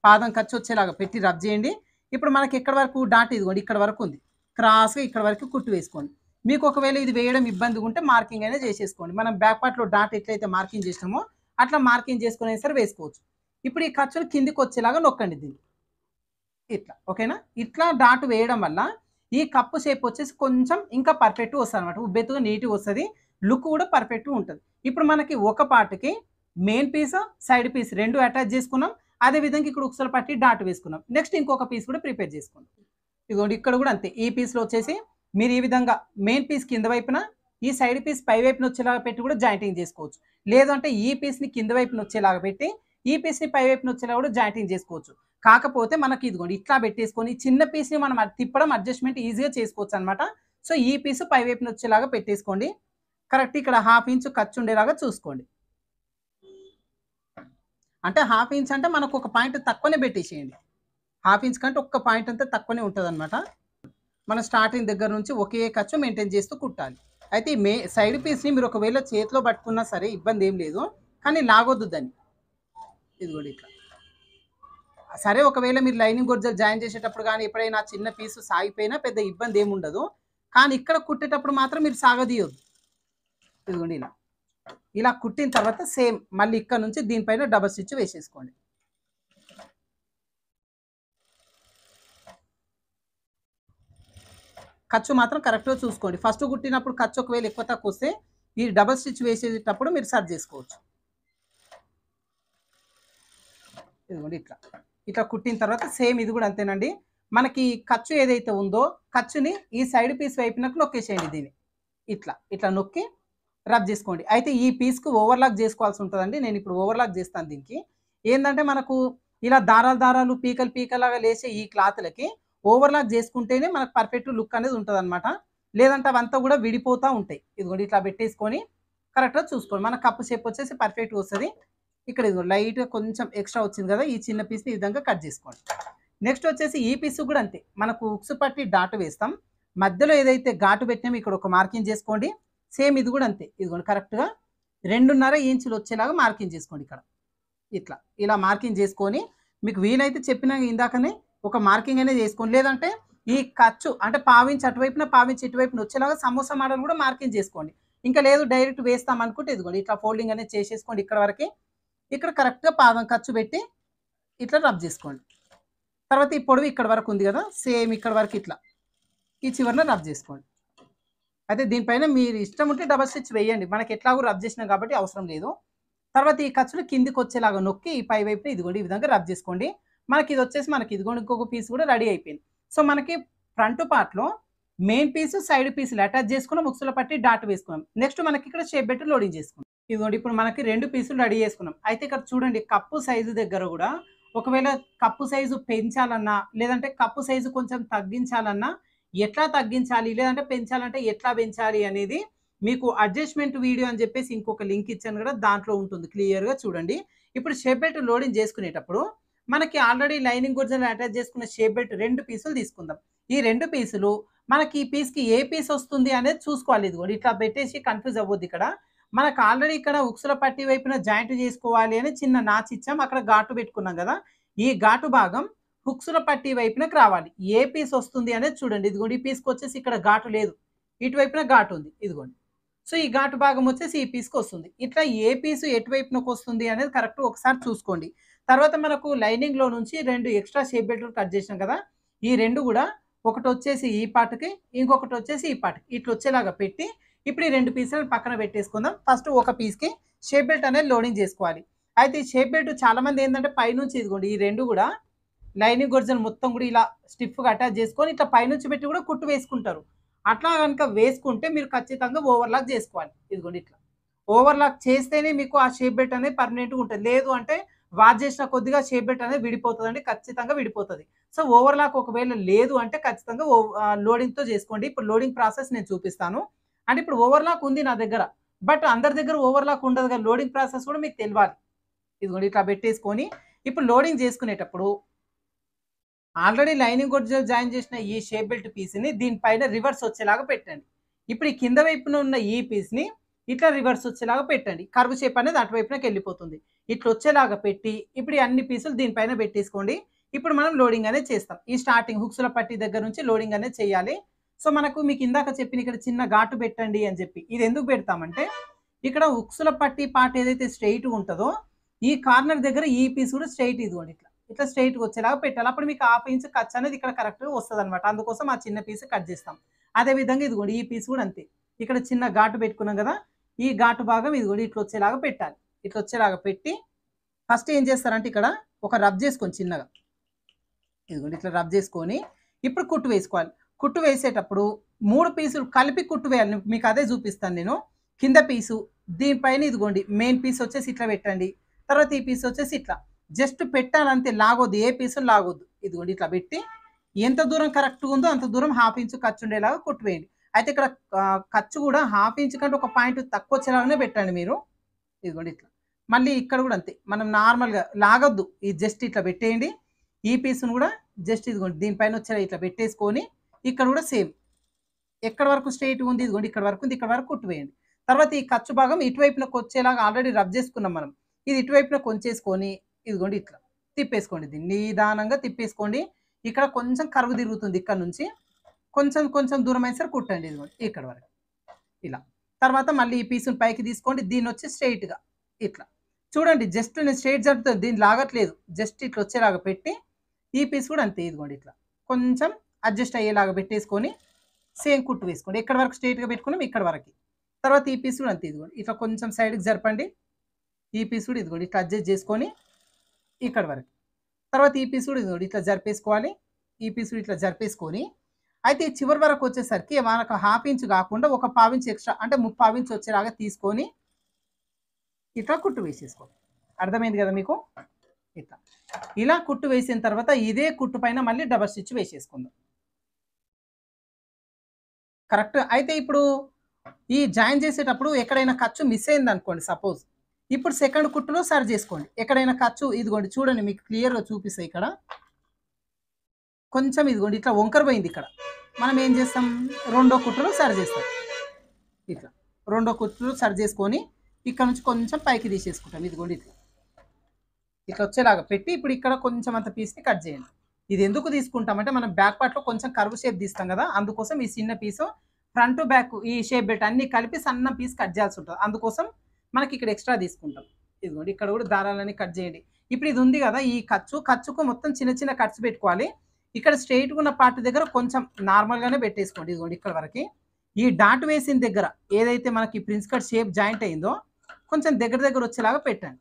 పాదం ఖర్చు వచ్చేలాగా పెట్టి రబ్ చేయండి. ఇప్పుడు మనకి ఎక్కడి వరకు డాట్ ఇదిగోండి ఇక్కడ వరకు ఉంది. క్రాస్‌గా ఇక్కడ వరకు కుట్టు వేసుకోండి. మీకు ఒకవేళ ఇది వేయడం ఇబ్బందిగా ఉంటే మార్కింగ్ అయినా చేసేసుకోండి. మనం బ్యాక్ పార్ట్‌లో డాట్ ఎట్లయితే మార్కింగ్ చేసినామో అట్లా మార్కింగ్ చేసుకొనైనా సరే వేసుకోవచ్చు. ఇప్పుడు ఈ ఖర్చులు కిందకి వచ్చేలాగా నొక్కండి దీన్ని. ఇట్లా. ఓకేనా? ఇట్లా డాట్ వేయడం వల్ల ఈ కప్పు షేప్ వచ్చేసి కొంచెం ఇంకా పర్ఫెక్ట్‌గా వస్తదనమాట. ఉబ్బెత్తుగా నీట్‌గా వస్తది. లుక్ కూడా పర్ఫెక్ట్‌గా ఉంటది. ఇప్పుడు మనకి ఒక పార్ట్‌కి main piece, side piece 2 attach చేసుకున్నాం. అదే విధంగా ఇక్కడ ఉక్సుల పట్టి డాట్ వేసుకున్నాం. నెక్స్ట్ ఇంకొక పీస్ కూడా ప్రిపేర్ చేసుకుందాం. ఇదిగోండి ఇక్కడ కూడా అంతే. ఈ పీస్‌లో వచ్చేసి మీరు ఈ విధంగా మెయిన్ పీస్ కింద వైపున, ఈ సైడ్ పీస్ పై వైపున వచ్చేలాగా పెట్టి కూడా జాయింటింగ్ చేసుకోవచ్చు. లేదు అంటే ఈ పీస్‌ని కింద వైపున వచ్చేలాగా పెట్టి, ఈ పీస్‌ని పై వైపున వచ్చేలాగా కూడా జాయింటింగ్ చేసుకోవచ్చు. కాకపోతే మనకి ఇదిగోండి ఇట్లా పెట్టేసుకొని చిన్న పీస్‌ని మనం తిప్పడం అడ్జస్ట్‌మెంట్ ఈజీగా చేసుకోవచ్చనమాట. సో, ఈ పీస్ పై వైపున వచ్చేలాగా పెట్టేసుకోండి. కరెక్ట్ ఇక్కడ హాఫ్ ఇంచ్ ఖర్చు ఉండేలాగా చూసుకోండి. అంటే హాఫ్ ఇంచ్ అంటే మనకు ఒక పాయింట్ తక్కువనే పెట్టేసేయండి. హాఫ్ ఇంచ్ కంటే ఒక్క పాయింట్ అంతా తక్కువనే ఉంటదనమాట. మనం స్టార్టింగ్ దగ్గర నుంచి ఒకే ఖర్చు మెయింటైన్ చేస్తూ కుట్టాలి. అయితే ఈ సైడ్ పీస్‌ని మీరు ఒకవేళ చేతిలో పట్టుకున్నా సరే ఇబ్బంది ఏం లేదు. కానీ లాగొద్దు దాన్ని. ఇదిగోండి ఇట్లా. సరే ఒకవేళ మీరు లైనింగ్ గొడ్జలు జాయిన్ చేసేటప్పుడు గానీ ఎప్పుడైనా చిన్న పీసు సాగిపోయినా పెద్ద ఇబ్బంది ఏముండదు. కానీ ఇక్కడ కుట్టేటప్పుడు మాత్రం మీరు సాగదీయొద్దు. ఇదిగోండి ఇలా. ఇలా కుట్టిన తర్వాత సేమ్ మళ్ళీ ఇక్కడ నుంచి దీనిపైన డబుల్ స్టిచ్ వేసేసుకోండి. ఖర్చు మాత్రం కరెక్ట్‌గా చూసుకోండి. ఫస్ట్ కుట్టినప్పుడు ఖర్చు ఒకవేళ ఎక్కువ తక్కువ వస్తే ఈ డబుల్ స్టిచ్ వేసేటప్పుడు మీరు సరి చేసుకోవచ్చు. ఇదిగోండి ఇట్లా. ఇట్లా కుట్టిన తర్వాత సేమ్ ఇది కూడా అంతేనండి. మనకి ఖర్చు ఏదైతే ఉందో ఖర్చుని ఈ సైడ్ పీస్ వైపునకు నొక్కేసేయండి దీన్ని. ఇట్లా. ఇట్లా నొక్కి రబ్ చేసుకోండి. అయితే ఈ పీస్‌కి ఓవర్‌లాక్ చేసుకోవాల్సి ఉంటదండి. నేను ఇప్పుడు ఓవర్‌లాక్ చేస్తాను దీనికి. ఏందంటే మనకు ఇలా దారాలు దారాలు, పీకలు పీకలాగా లేసే ఈ క్లాత్‌లకి ఓవర్‌లాక్ చేసుకుంటేనే మనకు పర్ఫెక్ట్ లుక్ అనేది ఉంటదనమాట. లేదంటే అవంతా కూడా విడిపోతా ఉంటాయి. ఇదిగోండి ఇట్లా పెట్టేసుకొని కరెక్ట్‌గా చూసుకోండి. మన కప్పు షేప్ వచ్చేసి పర్ఫెక్ట్‌గా వస్తది. ఇక్కడ ఇదిగో లైట్‌గా కొంచెం ఎక్స్‌ట్రా వచ్చింది కదా! ఈ చిన్న పీస్‌ని ఈ విధంగా కట్ చేసుకోండి. నెక్స్ట్ వచ్చేసి ఈ పీస్ కూడా అంతే. మనకు ఉక్సు పట్టి డాట్ వేస్తాం. మధ్యలో ఏదైతే ఘాటు పెట్టామో ఇక్కడ ఒక మార్కింగ్ చేసుకోండి. సేమ్ ఇది కూడా అంతే. ఇదిగోండి కరెక్ట్‌గా 2.5 ఇంచులు వచ్చేలాగా మార్కింగ్ చేసుకోండి ఇక్కడ. ఇట్లా. ఇలా మార్కింగ్ చేసుకొని మీకు వీలైతే చెప్పిన ఇందాకనే ఒక మార్కింగ్ అనేది చేసుకోండి. లేదంటే ఈ ఖర్చు అంటే పావించి అటువైపున, పావించి ఇటువైపున వచ్చేలాగా సమోసా మోడల్ కూడా మార్కింగ్ చేసుకోండి. ఇంకా లేదు డైరెక్ట్ వేస్తాం అనుకుంటే ఇదిగోండి ఇట్లా ఫోల్డింగ్ అనేది చేసేసుకోండి ఇక్కడ వరకి. ఇక్కడ కరెక్ట్‌గా పాదం ఖర్చు పెట్టి ఇట్లా రబ్ చేసుకోండి. తర్వాత ఈ పొడవు ఇక్కడ వరకు ఉంది కదా, సేమ్ ఇక్కడ వరకు ఇట్లా ఈ చివరన రబ్ చేసుకోండి. అయితే దీనిపైన మీరు ఇష్టం ఉంటే డబల్ స్టిచ్ వేయండి, మనకి ఎట్లాగో రబ్ చేసినాం కాబట్టి అవసరం లేదు. తర్వాత ఈ ఖర్చులు కిందికి వచ్చేలాగా నొక్కి ఈ పై వైపున ఇదిగోండి ఈ విధంగా రబ్ చేసుకోండి. మనకి ఇది వచ్చేసి మనకి ఇదిగోండి ఇంకొక పీస్ కూడా రెడీ అయిపోయింది. సో మనకి ఫ్రంట్ పార్ట్లో మెయిన్ పీసు సైడ్ పీసులు అటాచ్ చేసుకున్నాం, ఉక్సుల పట్టి డాట్ వేసుకున్నాం. నెక్స్ట్ మనకి ఇక్కడ షేప్ పెట్టి లోడింగ్ చేసుకున్నాం. ఇదిగోండి ఇప్పుడు మనకి 2 పీసులు రెడీ చేసుకున్నాం. అయితే ఇక్కడ చూడండి కప్పు సైజు దగ్గర కూడా ఒకవేళ కప్పు సైజు పెంచాలన్నా లేదంటే కప్పు సైజు కొంచెం తగ్గించాలన్నా ఎట్లా తగ్గించాలి లేదంటే పెంచాలంటే ఎట్లా పెంచాలి అనేది మీకు అడ్జస్ట్మెంట్ వీడియో అని చెప్పేసి ఇంకొక లింక్ ఇచ్చాను కదా, దాంట్లో ఉంటుంది క్లియర్గా చూడండి. ఇప్పుడు షేప్ బెల్ట్ లోడింగ్ చేసుకునేటప్పుడు మనకి ఆల్రెడీ లైనింగ్ గురించి అటాచ్ చేసుకున్న షేప్ బెల్ట్ 2 పీసులు తీసుకుందాం. ఈ 2 పీసులు మనకి ఈ పీస్కి ఏ పీస్ వస్తుంది అనేది చూసుకోవాలి. ఇదిగోండి ఇట్లా పెట్టేసి కన్ఫ్యూజ్ అవ్వద్దు. ఇక్కడ మనకు ఆల్రెడీ ఇక్కడ ఉక్సుల పట్టి వైపున జాయింట్ చేసుకోవాలి అని చిన్న నాచ్ ఇచ్చాం, అక్కడ ఘాటు పెట్టుకున్నాం కదా, ఈ ఘాటు భాగం హుక్సుల పట్టి వైపునకు రావాలి. ఏ పీస్ వస్తుంది అనేది చూడండి. ఇదిగోండి ఈ పీస్కి వచ్చేసి ఇక్కడ ఘాటు లేదు, ఇటువైపున ఘాటు ఉంది ఇదిగోండి. సో ఈ ఘాటు భాగం వచ్చేసి ఈ పీస్కి వస్తుంది. ఇట్లా ఏ పీసు ఎటువైపునకు వస్తుంది అనేది కరెక్ట్ ఒకసారి చూసుకోండి. తర్వాత మనకు లైనింగ్లో నుంచి 2 ఎక్స్ట్రా షేప్ బెల్ట్లు కట్ చేసాం కదా, ఈ 2 కూడా ఒకటి వచ్చేసి ఈ పార్ట్కి ఇంకొకటి వచ్చేసి ఈ పార్ట్కి ఇట్లా వచ్చేలాగా పెట్టి ఇప్పుడు ఈ 2 పీసులను పక్కన పెట్టేసుకుందాం. ఫస్ట్ ఒక పీస్కి షేప్ బెల్ట్ అనేది లోడింగ్ చేసుకోవాలి. అయితే ఈ షేప్ బెల్ట్ చాలామంది ఏంటంటే పైనుంచి ఇదిగోండి ఈ 2 కూడా లైనింగ్ ఒరిజినల్ మొత్తం కూడా ఇలా స్టిఫ్గా అటాచ్ చేసుకొని ఇట్లా పైనుంచి పెట్టి కూడా కుట్టు వేసుకుంటారు. అట్లా కనుక వేసుకుంటే మీరు ఖచ్చితంగా ఓవర్లాక్ చేసుకోవాలి. ఇదిగోండి ఇట్లా ఓవర్లాక్ చేస్తేనే మీకు ఆ షేప్ బెల్ట్ అనేది పర్మనెంట్గా ఉంటుంది. లేదు అంటే వాష్ చేసిన కొద్దిగా షేప్ బెల్ట్ అనేది విడిపోతుందండి, ఖచ్చితంగా విడిపోతుంది. సో ఓవర్లాక్ ఒకవేళ లేదు అంటే ఖచ్చితంగా లోడింగ్తో చేసుకోండి. ఇప్పుడు లోడింగ్ ప్రాసెస్ నేను చూపిస్తాను. అంటే ఇప్పుడు ఓవర్లాక్ ఉంది నా దగ్గర, బట్ అందరి దగ్గర ఓవర్లాక్ ఉండదు కదా, లోడింగ్ ప్రాసెస్ కూడా మీకు తెలియాలి. ఇదిగోండి ఇట్లా పెట్టేసుకొని ఇప్పుడు లోడింగ్ చేసుకునేటప్పుడు ఆల్రెడీ లైనింగ్ కూడా జాయిన్ చేసిన ఈ షేప్ బెల్ట్ పీస్ని దీనిపైన రివర్స్ వచ్చేలాగా పెట్టండి. ఇప్పుడు ఈ కింద వైపున ఉన్న ఈ పీస్ని ఇట్లా రివర్స్ వచ్చేలాగా పెట్టండి. కర్వ్ షేప్ అనేది అటువైపునకి వెళ్ళిపోతుంది. ఇట్లా వచ్చేలాగా పెట్టి ఇప్పుడు ఈ అన్ని పీసులు దీనిపైన పెట్టేసుకోండి. ఇప్పుడు మనం లోడింగ్ అనేది చేస్తాం. ఈ స్టార్టింగ్ హుక్సుల పట్టి దగ్గర నుంచి లోడింగ్ అనేది చేయాలి. సో మనకు మీకు ఇందాక చెప్పిన ఇక్కడ చిన్న ఘాటు పెట్టండి అని చెప్పి ఇది ఎందుకు పెడతామంటే ఇక్కడ హుక్సుల పట్టి పార్ట్ ఏదైతే స్ట్రైట్ ఉంటుందో ఈ కార్నర్ దగ్గర ఈ పీస్ కూడా స్ట్రైట్ ఇదిగోండి ఇట్లా ఇట్లా స్ట్రైట్గా వచ్చేలాగా పెట్టాలి. అప్పుడు మీకు ½ ఇంచ్ ఖర్చు అనేది ఇక్కడ కరెక్ట్గా వస్తుంది అనమాట. అందుకోసం ఆ చిన్న పీస్ కట్ చేస్తాం. అదేవిధంగా ఇదిగోండి ఈ పీస్ కూడా అంతే, ఇక్కడ చిన్న ఘాటు పెట్టుకున్నాం కదా, ఈ ఘాటు భాగం ఇదిగోండి ఇట్లా వచ్చేలాగా పెట్టాలి. ఇట్లా వచ్చేలాగా పెట్టి ఫస్ట్ ఏం చేస్తారంటే ఇక్కడ ఒక రబ్ చేసుకొని చిన్నగా ఇదిగోండి ఇట్లా రబ్ చేసుకొని ఇప్పుడు కుట్టు వేసుకోవాలి. కుట్టు వేసేటప్పుడు 3 పీసులు కలిపి కుట్టు వేయాలి. మీకు అదే చూపిస్తాను నేను. కింద పీసు దీనిపైన ఇదిగోండి మెయిన్ పీస్ వచ్చేసి ఇట్లా పెట్టండి. తర్వాత ఈ పీస్ వచ్చేసి ఇట్లా జస్ట్ పెట్టాలంతే, లాగొద్దు, ఏ పీసులు లాగొద్దు. ఇదిగోండి ఇట్లా పెట్టి ఎంత దూరం కరెక్ట్గా ఉందో అంత దూరం ½ ఇంచు ఖర్చు ఉండేలాగా కుట్టు వేయండి. అయితే ఇక్కడ ఖర్చు కూడా ½ ఇంచు కంటే ఒక పాయింట్ తక్కువ వచ్చేలాగానే పెట్టండి మీరు. ఇదిగోండి ఇట్లా మళ్ళీ ఇక్కడ కూడా అంతే, మనం నార్మల్గా లాగొద్దు, ఇది జస్ట్ ఇట్లా పెట్టేయండి. ఈ పీస్ను కూడా జస్ట్ ఇదిగోండి దీనిపైన వచ్చేలా ఇట్లా పెట్టేసుకొని ఇక్కడ కూడా సేమ్ ఎక్కడ వరకు స్ట్రైట్గా ఉంది ఇదిగోండి ఇక్కడ వరకు ఉంది, ఇక్కడ వరకు కుట్టు వేయండి. తర్వాత ఈ ఖర్చు భాగం ఇటువైపునకు వచ్చేలాగా ఆల్రెడీ రబ్ చేసుకున్నాం మనం, ఇది ఇటువైపున కొంచేసుకొని ఇదిగోండి ఇట్లా తిప్పేసుకోండి. దీన్ని నిదానంగా తిప్పేసుకోండి. ఇక్కడ కొంచెం కరువు తిరుగుతుంది, ఇక్కడ నుంచి కొంచెం కొంచెం దూరం అయిన సరే కుట్టండి. ఇదిగోండి ఇక్కడ వరకు ఇలా. తర్వాత మళ్ళీ ఈ పీసుని పైకి తీసుకోండి, దీన్ని వచ్చి స్ట్రైట్గా ఇట్లా చూడండి. జస్ట్ నేను స్ట్రైట్ జరుపుతుంది, దీన్ని లాగట్లేదు, జస్ట్ ఇట్లా వచ్చేలాగా పెట్టి ఈ పీస్ కూడా అంతే ఇదిగోండి ఇట్లా కొంచెం అడ్జస్ట్ అయ్యేలాగా పెట్టేసుకొని సేమ్ కుట్టు వేసుకోండి. ఎక్కడ వరకు స్ట్రైట్గా పెట్టుకున్నాం ఇక్కడ వరకు. తర్వాత ఈ పీస్ కూడా అంతే ఇదిగోండి ఇట్లా కొంచెం సైడ్కి జరపండి. ఈ పీస్ కూడా ఇదిగోండి ఇట్లా అడ్జస్ట్ చేసుకొని ఇక్కడ వరకు. తర్వాత ఈ పీస్ కూడా ఇదిగోండి ఇట్లా జరిపేసుకోవాలి. ఈ పీస్ కూడా ఇట్లా జరిపేసుకొని అయితే ఈ చివరి వరకు వచ్చేసరికి మనకు ½ ఇంచు కాకుండా ఒక ½ ఇంచు ఎక్స్ట్రా అంటే 3/4 ఇంచు వచ్చేలాగా తీసుకొని ఇట్లా కుట్టు వేసేసుకోండి. అర్థమైంది కదా మీకు? ఇట్లా ఇలా కుట్టు వేసిన తర్వాత ఇదే కుట్టు పైన మళ్ళీ డబల్ స్టిచ్ వేసేసుకుందాం. కరెక్ట్. అయితే ఇప్పుడు ఈ జాయిన్ చేసేటప్పుడు ఎక్కడైనా ఖర్చు మిస్ అయింది అనుకోండి సపోజ్, ఇప్పుడు సెకండ్ కుట్టులో సరి చేసుకోండి. ఎక్కడైనా ఖర్చు ఇదిగోండి చూడండి మీకు క్లియర్గా చూపిస్తాయి. ఇక్కడ కొంచెం ఇదిగోండి ఇట్లా వంకర పోయింది, ఇక్కడ మనం ఏం చేస్తాం రెండో కుట్టులో సరి చేస్తాం. ఇట్లా రెండో కుట్టులో సరి చేసుకొని ఇక్కడ నుంచి కొంచెం పైకి తీసేసుకుంటాం. ఇదిగోండి ఇట్లా ఇట్లా వచ్చేలాగా పెట్టి ఇప్పుడు ఇక్కడ కొంచెం అంత పీస్ని కట్ చేయండి. ఇది ఎందుకు తీసుకుంటామంటే మనం బ్యాక్ పార్ట్లో కొంచెం కర్వ్ షేప్ తీస్తాం కదా, అందుకోసం ఈ చిన్న పీసు ఫ్రంట్ బ్యాక్ ఈ షేప్ బెల్ట్ అన్ని కలిపి సన్న పీస్ కట్ చేయాల్సి ఉంటుంది. అందుకోసం మనకి ఇక్కడ ఎక్స్ట్రా తీసుకుంటాం. ఇదిగోండి ఇక్కడ కూడా దారాలన్నీ కట్ చేయండి. ఇప్పుడు ఇది ఉంది కదా, ఈ ఖర్చుకు మొత్తం చిన్న చిన్న కట్స్ పెట్టుకోవాలి. ఇక్కడ స్ట్రెయిట్‌గా ఉన్న పార్ట్ దగ్గర కొంచెం నార్మల్‌గానే పెట్టేసుకోండి. ఇదిగోండి ఇక్కడ వరకి. ఈ డాట్ వేసిన దగ్గర ఏదైతే మనకి ప్రిన్స్ కట్ షేప్ జాయింట్ అయిందో కొంచెం దగ్గర దగ్గర వచ్చేలాగా పెట్టండి.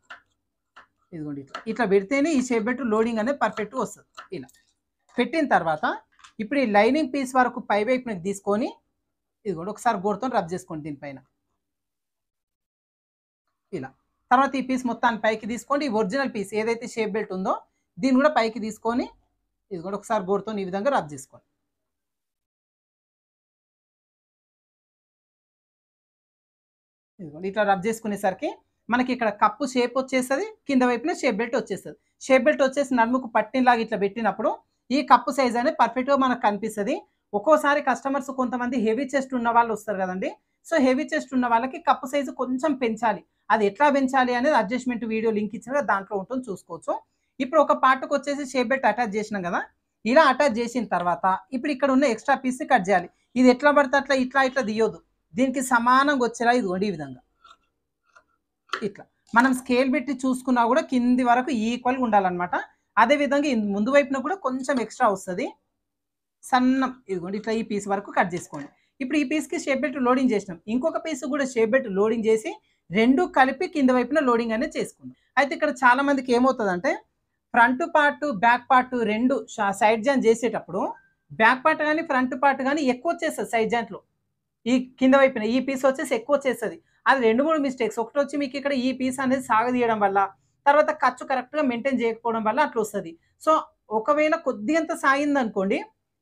ఇదిగోండి ఇట్లా. ఇట్లా పెడితేనే ఈ షేప్ బెల్ట్ లోడింగ్ అనేది పర్ఫెక్ట్‌గా వస్తది. ఇలా. పెట్టిన తర్వాత ఇప్పుడు ఈ లైనింగ్ పీస్ వరకు పై వైపునకి తీసుకొని ఇదిగోండి ఒకసారి గోరుతోని రబ్ చేసుకోండి దీనిపైన. ఇలా. తర్వాత ఈ పీస్ మొత్తాన్ని పైకి తీసుకోండి. ఈ ఒరిజినల్ పీస్ ఏదైతే షేప్ బెల్ట్ ఉందో దీన్ని కూడా పైకి తీసుకొని ఇదిగోండి ఒకసారి గోరుతోని ఈ విధంగా రబ్ చేసుకోండి. ఇదిగోండి ఇట్లా రబ్ చేసుకునేసరికి మనకి ఇక్కడ కప్పు షేప్ వచ్చేస్తది. కింద వైపున షేప్ బెల్ట్ వచ్చేస్తది. షేప్ బెల్ట్ వచ్చేసి నడుముకు పట్టినలాగా ఇట్లా పెట్టినప్పుడు ఈ కప్పు సైజ్ అనేది పర్ఫెక్ట్‌గా మనకు కనిపిస్తది. ఒక్కోసారి కస్టమర్స్ కొంతమంది హెవీ చెస్ట్ ఉన్న వాళ్ళు వస్తారు కదండీ! సో, హెవీ చెస్ట్ ఉన్న వాళ్ళకి కప్పు సైజు కొంచెం పెంచాలి. అది ఎట్లా పెంచాలి అనేది అడ్జస్ట్‌మెంట్ వీడియో లింక్ ఇచ్చిన కదా దాంట్లో ఉంటుంది చూసుకోవచ్చు. ఇప్పుడు ఒక పార్ట్‌కొచ్చేసి షేప్ బెల్ట్ అటాచ్ చేసినాం కదా! ఇలా అటాచ్ చేసిన తర్వాత ఇప్పుడు ఇక్కడ ఉన్న ఎక్స్‌ట్రా పీస్‌ని కట్ చేయాలి. ఇది ఎట్లా పడితే అట్లా ఇట్లా తీయొద్దు. దీనికి సమానంగా వచ్చేలా ఇదిగోండి ఈ విధంగా. ఇట్లా. మనం స్కేల్ పెట్టి చూసుకున్నా కూడా కింది వరకు ఈక్వల్‌గా ఉండాలన్నమాట. అదే విధంగా ముందు వైపున కూడా కొంచెం ఎక్స్‌ట్రా వస్తది. సన్నం ఇదిగోండి ఇట్లా ఈ పీస్ వరకు కట్ చేసుకోండి. ఇప్పుడు ఈ పీస్‌కి షేప్ బెల్ట్ లోడింగ్ చేసినాం. ఇంకొక పీస్ కూడా షేప్ బెల్ట్ లోడింగ్ చేసి 2 కలిపి కింద వైపున లోడింగ్ అనేది చేసుకుందాం. అయితే ఇక్కడ చాలా మందికి ఏమవుతదంటే front part, back part 2 side join చేసేటప్పుడు బ్యాక్ పార్ట్ గాని, ఫ్రంట్ పార్ట్ గాని ఎక్కువొచ్చేస్తది సైడ్ జాయింట్‌లో. ఈ కింద వైపున ఈ పీస్ వచ్చేసి ఎక్కువొచ్చేస్తది. అది 2, 3 మిస్టేక్స్. ఒకటొచ్చి మీకు ఇక్కడ ఈ పీస్ అనేది సాగదీయడం వల్ల, తర్వాత ఖర్చు కరెక్ట్‌గా మెయింటైన్ చేయకపోవడం వల్ల అట్లొస్తది. సో, ఒకవేళ కొద్దిగంత సాగిందనుకోండి,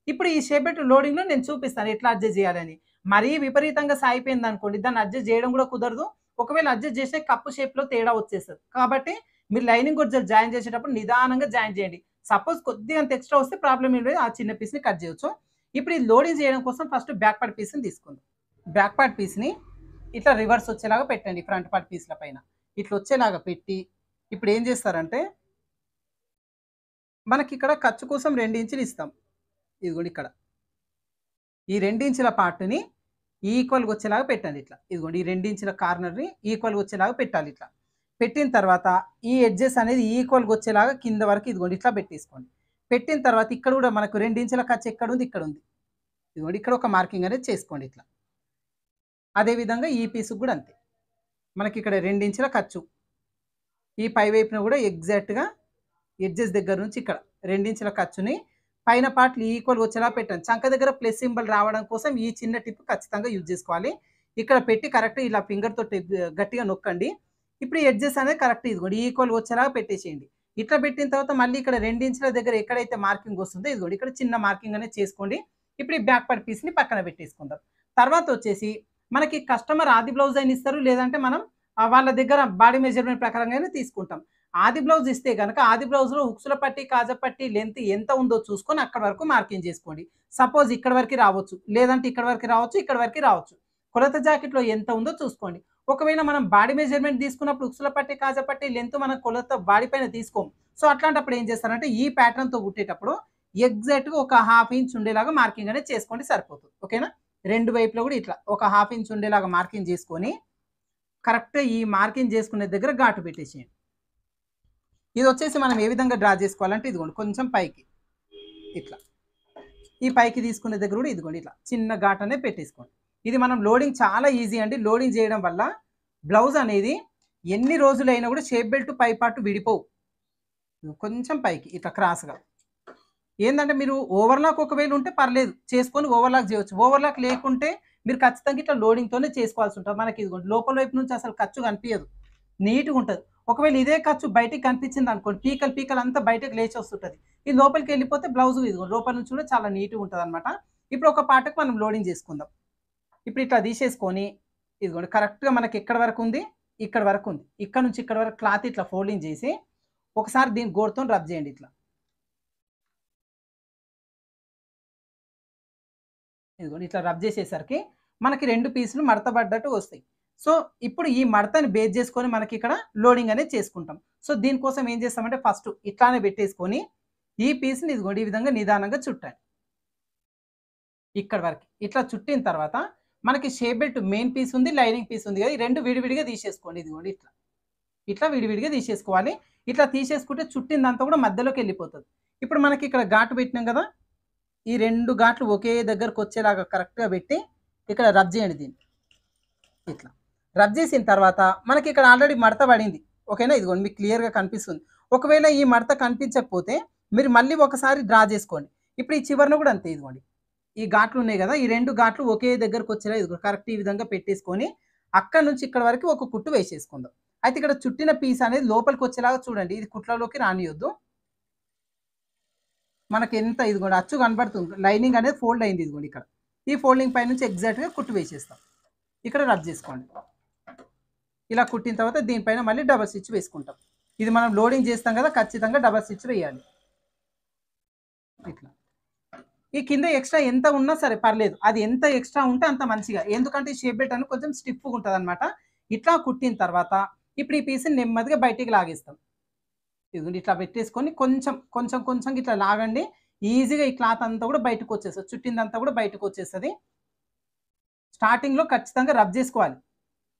ఇప్పుడు ఈ షేప్ బెల్ట్ లోడింగ్‌లో నేను చూపిస్తాను ఎట్లా అడ్జస్ట్ చేయాలని. మరీ విపరీతంగా సాగిపోయిందనుకోండి, దాన్ని అడ్జస్ట్ చేయడం కూడా కుదరదు. ఒకవేళ అడ్జస్ట్ చేస్తే కప్పు షేప్‌లో తేడా వచ్చేస్తది. కాబట్టి మీరు లైనింగ్ గుర్జలు జాయిన్ చేసేటప్పుడు నిదానంగా జాయిన్ చేయండి. సపోజ్ కొద్దిగంత ఎక్స్‌ట్రా వస్తే ప్రాబ్లమ్ ఏం లేదు. ఆ చిన్న పీస్‌ని కట్ చేయొచ్చు. ఇప్పుడు ఈ లోడింగ్ చేయడం కోసం ఫస్ట్ బ్యాక్ పార్ట్ పీస్‌ని తీసుకుందాం. బ్యాక్ పార్ట్ పీస్‌ని ఇట్లా రివర్స్ వచ్చేలాగా పెట్టండి ఫ్రంట్ పార్ట్ పీస్‌ల పైన. ఇట్లా వచ్చేలాగా పెట్టి ఇప్పుడు ఏం చేస్తారంటే మనకిక్కడ ఖర్చు కోసం 2 ఇంచులు ఇస్తాం. ఇదిగోండి ఇక్కడ. ఈ 2 ఇంచుల పార్ట్‌ని ఈక్వల్‌గా వచ్చేలాగా పెట్టండి ఇట్లా. ఇదిగోండి ఈ 2 ఇంచుల కార్నర్‌ని ఈక్వల్‌గా వచ్చేలాగా పెట్టాలి ఇట్లా. పెట్టిన తర్వాత ఈ ఎడ్జెస్ అనేది ఈక్వల్‌గా వచ్చేలాగా కింద వరకు ఇదిగోండి ఇట్లా పెట్టేసుకోండి. పెట్టిన తర్వాత ఇక్కడ కూడా మనకు 2 ఇంచుల ఖర్చు ఎక్కడుంది? ఇక్కడుంది. ఇదిగోండి ఇక్కడ ఒక మార్కింగ్ అనేది చేసుకోండి ఇట్లా. అదే విధంగా ఈ పీస్‌కి కూడా అంతే. మనకిక్కడ 2 ఇంచుల ఖర్చు. ఈ పై వైపున కూడా ఎగ్జాక్ట్‌గా ఎడ్జెస్ దగ్గర నుంచి ఇక్కడ 2 ఇంచుల ఖర్చుని పైన పార్ట్‌లు ఈక్వల్‌గా వచ్చేలా పెట్టండి. చంక దగ్గర ప్లస్ సింబల్ రావడం కోసం ఈ చిన్న టిప్ ఖచ్చితంగా యూజ్ చేసుకోవాలి. ఇక్కడ పెట్టి కరెక్ట్‌గా ఇలా ఫింగర్‌తో గట్టిగా నొక్కండి. ఇప్పుడు ఈ ఎడ్జెస్ అనేది కరెక్ట్ ఇదిగోండి ఈక్వల్‌గా వచ్చేలాగా పెట్టేసేయండి. ఇట్లా పెట్టిన తర్వాత మళ్ళీ ఇక్కడ 2 ఇంచుల దగ్గర ఎక్కడైతే మార్కింగ్ వస్తుందో ఇదిగోండి ఇక్కడ చిన్న మార్కింగ్ అనేది చేసుకోండి. ఇప్పుడు ఈ బ్యాక్ పార్ట్ పీస్‌ని పక్కన పెట్టేసుకుందాం. తర్వాత వచ్చేసి మనకి కస్టమర్ ఆది బ్లౌజ్ అయినా ఇస్తారు. లేదంటే మనం వాళ్ళ దగ్గర బాడీ మెజర్‌మెంట్ ప్రకారంగానే తీసుకుంటాం. ఆది బ్లౌజ్ ఇస్తే గనక ఆది బ్లౌజ్‌లో ఉక్సుల పట్టి, కాజా పట్టి లెంత్ ఎంత ఉందో చూసుకొని అక్కడి వరకు మార్కింగ్ చేసుకోండి. సపోజ్ ఇక్కడి వరకి రావచ్చు. లేదంటే ఇక్కడి వరకి రావచ్చు, ఇక్కడి వరకి రావచ్చు. కొలత జాకెట్‌లో ఎంత ఉందో చూసుకోండి. ఒకవేళ మనం బాడీ మెజర్‌మెంట్ తీసుకున్నప్పుడు ఉక్సుల పట్టి, కాజా పట్టి లెంత్ మనం కొలత బాడీ పైన తీసుకోము. సో, అట్లాంటప్పుడు ఏం చేస్తారంటే ఈ ప్యాటర్న్‌తో కుట్టేటప్పుడు ఎగ్జాక్ట్‌గా ఒక హాఫ్ ఇంచ్ ఉండేలాగా మార్కింగ్ అనేది చేసుకోండి సరిపోతుంది. ఓకేనా? 2 వైపులా కూడా ఇట్లా ఒక హాఫ్ ఇంచ్ ఉండేలాగా మార్కింగ్ చేసుకొని కరెక్ట్‌గా ఈ మార్కింగ్ చేసుకునే దగ్గర ఘాటు పెట్టేసేయండి. ఇదొచ్చేసి మనం ఏ విధంగా డ్రా చేసుకోవాలంటే ఇదిగోండి కొంచెం పైకి ఇట్లా. ఈ పైకి తీసుకునే దగ్గర కూడా ఇదిగోండి ఇట్లా చిన్న ఘాటు అనేది పెట్టేసుకోండి. ఇది మనం లోడింగ్ చాలా ఈజీ అండి. లోడింగ్ చేయడం వల్ల బ్లౌజ్ అనేది ఎన్ని రోజులైనా కూడా షేప్ బెల్ట్ పై పార్ట్ విడిపోవు. కొంచెం పైకి ఇట్లా క్రాస్‌గా. ఏందంటే మీరు ఓవర్‌లాక్ ఒకవేళ ఉంటే పర్లేదు. చేసుకొని ఓవర్‌లాక్ చేయొచ్చు. ఓవర్‌లాక్ లేకుంటే మీరు ఖచ్చితంగా ఇట్లా లోడింగ్‌తోనే చేసుకోవాల్సి ఉంటది. మనకి ఇదిగోండి లోపల వైపు నుంచి అసలు ఖర్చు కనిపియదు. నీట్‌గా ఉంటది. ఒకవేళ ఇదే ఖర్చు బయటికి కనిపించిందనుకోండి పీకలు అంతా బయటకి లేచొస్తుంటది. ఇది లోపలికి వెళ్ళిపోతే బ్లౌజ్ ఇదిగోండి లోపల నుంచి కూడా చాలా నీట్‌గా ఉంటదనమాట. ఇప్పుడు ఒక పార్ట్‌కి మనం లోడింగ్ చేసుకుందాం. ఇప్పుడు ఇట్లా తీసేసుకొని ఇదిగోండి కరెక్ట్‌గా మనకి ఎక్కడి వరకు ఉంది? ఇక్కడి వరకు ఉంది. ఇక్కడ నుంచి ఇక్కడి వరకు క్లాత్ ఇట్లా ఫోల్డింగ్ చేసి ఒకసారి దీన్ని గోరుతోని రబ్ చేయండి ఇట్లా. ఇదిగోండి ఇట్లా రబ్ చేసేసరికి మనకి 2 పీసులు మడత పడ్డట్టు వస్తాయి. సో, ఇప్పుడు ఈ మడతని బేస్ చేసుకొని మనకిక్కడ లోడింగ్ అనేది చేసుకుంటాం. సో, దీనికోసం ఏం చేస్తామంటే ఫస్ట్ ఇట్లానే పెట్టేసుకొని ఈ పీస్‌ని ఇదిగోండి ఈ విధంగా నిదానంగా చుట్టండి. ఇక్కడి వరకి. ఇట్లా చుట్టిన తర్వాత మనకి షేప్ బెల్ట్ మెయిన్ పీస్ ఉంది, లైనింగ్ పీస్ ఉంది కదా! ఈ 2 విడివిడిగా తీసేసుకోండి ఇదిగోండి ఇట్లా. ఇట్లా విడివిడిగా తీసేసుకోవాలి. ఇట్లా తీసేసుకుంటే చుట్టిందంతా కూడా మధ్యలోకి వెళ్ళిపోతుంది. ఇప్పుడు మనకి ఇక్కడ ఘాటు పెట్టినాం కదా, ఈ 2 ఘాట్లు ఒకే దగ్గరకు వచ్చేలాగా కరెక్ట్‌గా పెట్టి ఇక్కడ రబ్ చేయండి దీన్ని. ఇట్లా రబ్ చేసిన తర్వాత మనకి ఇక్కడ ఆల్రెడీ మడత పడింది. ఓకేనా? ఇదిగోండి మీకు క్లియర్‌గా కనిపిస్తుంది. ఒకవేళ ఈ మడత కనిపించకపోతే మీరు మళ్ళీ ఒకసారి డ్రా చేసుకోండి. ఇప్పుడు ఈ చివరన కూడా అంతే ఇదిగోండి. ఈ ఘాట్లు ఉన్నాయి కదా, ఈ 2 ఘాట్లు ఒకే దగ్గరకు వచ్చేలా ఇదిగో కరెక్ట్ ఈ విధంగా పెట్టేసుకొని అక్కడి నుంచి ఇక్కడ వరకు ఒక కుట్టు వేసేసుకుందాం. అయితే ఇక్కడ చుట్టిన పీస్ అనేది లోపలికి వచ్చేలాగా చూడండి. ఇది కుట్లలోకి రానియొద్దు. మనకి ఎంత ఇదిగోండి అచ్చు కనబడుతుంది. లైనింగ్ అనేది ఫోల్డ్ అయింది ఇదిగోండి ఇక్కడ. ఈ ఫోల్డింగ్ పై నుంచి ఎగ్జాక్ట్‌గా కుట్టు వేసేస్తాం. ఇక్కడ రబ్ చేసుకోండి. ఇలా కుట్టిన తర్వాత దీనిపైన మళ్ళీ డబల్ స్టిచ్ వేసుకుంటాం. ఇది మనం లోడింగ్ చేస్తాం కదా, ఖచ్చితంగా డబల్ స్టిచ్ వేయాలి. ఇట్లా ఈ కింద ఎక్స్ట్రా ఎంత ఉన్నా సరే పర్లేదు. అది ఎంత ఎక్స్ట్రా ఉంటే అంత మంచిగా. ఎందుకంటే ఈ షేప్ బెల్ట్ అనేది కొంచెం స్టిఫ్‌గా ఉంటదనమాట. ఇట్లా కుట్టిన తర్వాత ఇప్పుడు ఈ పీస్‌ని నెమ్మదిగా బయటికి లాగేస్తాం. ఇదిగోండి ఇట్లా పెట్టేసుకొని కొంచెం ఇట్లా లాగండి. ఈజీగా ఈ క్లాత్ అంతా కూడా బయటకు వచ్చేస్తది. చుట్టిందంతా కూడా బయటకు వచ్చేస్తది. స్టార్టింగ్‌లో ఖచ్చితంగా రబ్ చేసుకోవాలి.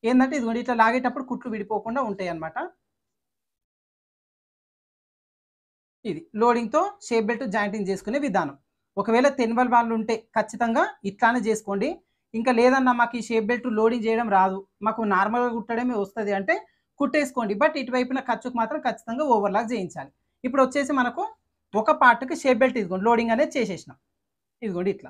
ఏందంటే ఇదిగోండి ఇట్లా లాగేటప్పుడు కుట్లు విడిపోకుండా ఉంటాయన్నమాట. ఇది లోడింగ్‌తో షేప్ బెల్ట్ జాయింటింగ్ చేసుకునే విధానం. ఒకవేళ తెన్వల్ వాళ్ళు ఉంటే ఖచ్చితంగా ఇట్లానే చేసుకోండి. ఇంకా లేదన్నా మాకు ఈ షేప్ బెల్ట్ లోడింగ్ చేయడం రాదు, మాకు నార్మల్‌గా కుట్టడమే వస్తది అంటే కుట్టేసుకోండి. బట్ ఇటువైపున ఖర్చుకు మాత్రం ఖచ్చితంగా ఓవర్‌లాక్ చేయించాలి. ఇప్పుడు వచ్చేసి మనకు ఒక పార్ట్‌కి షేప్ బెల్ట్ ఇదిగోండి లోడింగ్ అనేది చేసేసినాం. ఇదిగోండి ఇట్లా.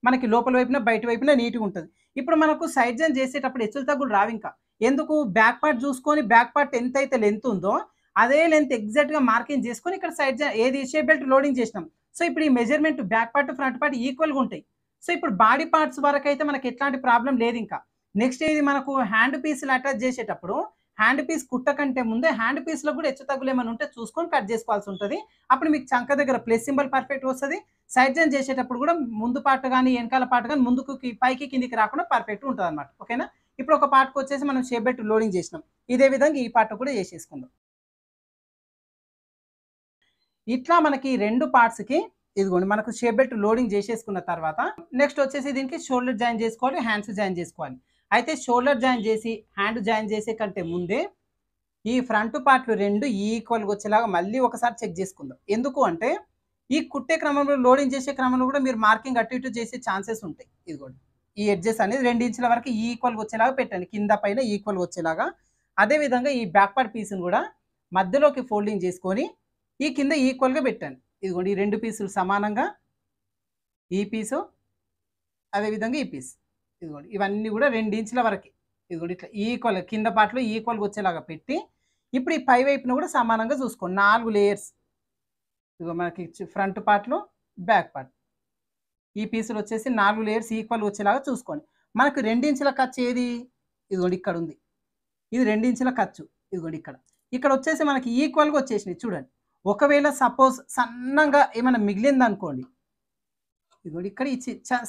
మనకి లోపల వైపున, బయట వైపున నీట్‌గా ఉంటది. ఇప్పుడు మనకు సైడ్ జాయిన్ చేసేటప్పుడు హెచ్చులు తగ్గులు రావింకా. ఎందుకు బ్యాక్ పార్ట్ చూసుకొని బ్యాక్ పార్ట్ ఎంతైతే లెంత్ ఉందో అదే లెంత్ ఎగ్జాక్ట్‌గా మార్కింగ్ చేసుకొని ఇక్కడ సైడ్ ఏది షేప్ బెల్ట్ లోడింగ్ చేసినాం. సో, ఇప్పుడు ఈ measurement back part, front part ఈక్వల్‌గా ఉంటాయి. సో, ఇప్పుడు బాడీ పార్ట్స్ వరకైతే మనకి ఎట్లాంటి ప్రాబ్లమ్ లేదింకా. నెక్స్ట్ ఇది మనకు హ్యాండ్ పీస్‌లు అటాచ్ చేసేటప్పుడు హ్యాండ్ పీస్ కుట్టకంటే ముందే హ్యాండ్ పీస్‌లో కూడా హెచ్చు తగ్గులు ఏమైనా ఉంటే చూసుకొని కట్ చేసుకోవాల్సి ఉంటది. అప్పుడు మీకు చంక దగ్గర ప్లస్ సింబల్ పర్ఫెక్ట్ వస్తది. సైడ్ జాయిన్ చేసేటప్పుడు కూడా ముందు పార్ట్ గాని, వెనకాల పార్ట్ గాని ముందుకు పైకి కిందికి రాకుండా పర్ఫెక్ట్‌గా ఉంటదన్నమాట. ఓకేనా? ఇప్పుడు ఒక పార్ట్‌కి వచ్చేసి మనం షేప్ బెల్ట్ లోడింగ్ చేసినాం. ఇదే విధంగా ఈ పార్ట్ కూడా చేసేసుకుందాం. ఇట్లా మనకి 2 పార్ట్స్‌కి ఇదిగోండి మనకు షేప్ బెల్ట్ లోడింగ్ చేసేసుకున్న తర్వాత నెక్స్ట్ వచ్చేసి దీనికి షోల్డర్ జాయిన్ చేసుకోవాలి, హ్యాండ్స్ జాయిన్ చేసుకోవాలి. అయితే షోల్డర్ జాయిన్ చేసి, హ్యాండ్ జాయిన్ చేసే కంటే ముందే ఈ ఫ్రంట్ పార్ట్‌లు 2 ఈక్వల్‌గా వచ్చేలాగా మళ్ళీ ఒకసారి చెక్ చేసుకుందాం. ఎందుకు అంటే ఈ కుట్టే క్రమంలో, లోడింగ్ చేసే క్రమంలో కూడా మీరు మార్కింగ్ అటు ఇటు చేసే ఛాన్సెస్ ఉంటాయి. ఇదిగోండి. ఈ ఎడ్జెస్ అనేది 2 ఇంచుల వరకు ఈక్వల్‌గా వచ్చేలాగా పెట్టండి. కింద పైన ఈక్వల్‌గా వచ్చేలాగా. అదే విధంగా ఈ బ్యాక్ పార్ట్ పీస్‌ని కూడా మధ్యలోకి ఫోల్డింగ్ చేసుకొని ఈ కింద ఈక్వల్‌గా పెట్టండి. ఇదిగోండి ఈ 2 పీసులు సమానంగా ఈ పీసు, అదే విధంగా ఈ పీస్. ఇదిగోండి ఇవన్నీ కూడా 2 ఇంచుల వరకి. ఇదిగోండి ఇట్లా ఈక్వల్ కింద పార్ట్‌లో ఈక్వల్‌గా వచ్చేలాగా పెట్టి ఇప్పుడు ఈ పై వైపున కూడా సమానంగా చూసుకోండి. 4 లేయర్స్. ఇదిగో మనకి ఫ్రంట్ పార్ట్‌లో, బ్యాక్ పార్ట్. ఈ పీసులు వచ్చేసి 4 లేయర్స్ ఈక్వల్‌గా వచ్చేలాగా చూసుకోండి. మనకు 2 ఇంచుల ఖర్చు ఏది? ఇదిగోండి ఇక్కడ ఉంది. ఇది 2 ఇంచుల ఖర్చు. ఇదిగోండి ఇక్కడ. ఇక్కడ వచ్చేసి మనకి ఈక్వల్‌గా వచ్చేసినాయి చూడండి. ఒకవేళ సపోజ్ సన్నంగా ఏమైనా మిగిలిందనుకోండి, ఇదిగోండి ఇక్కడ ఈ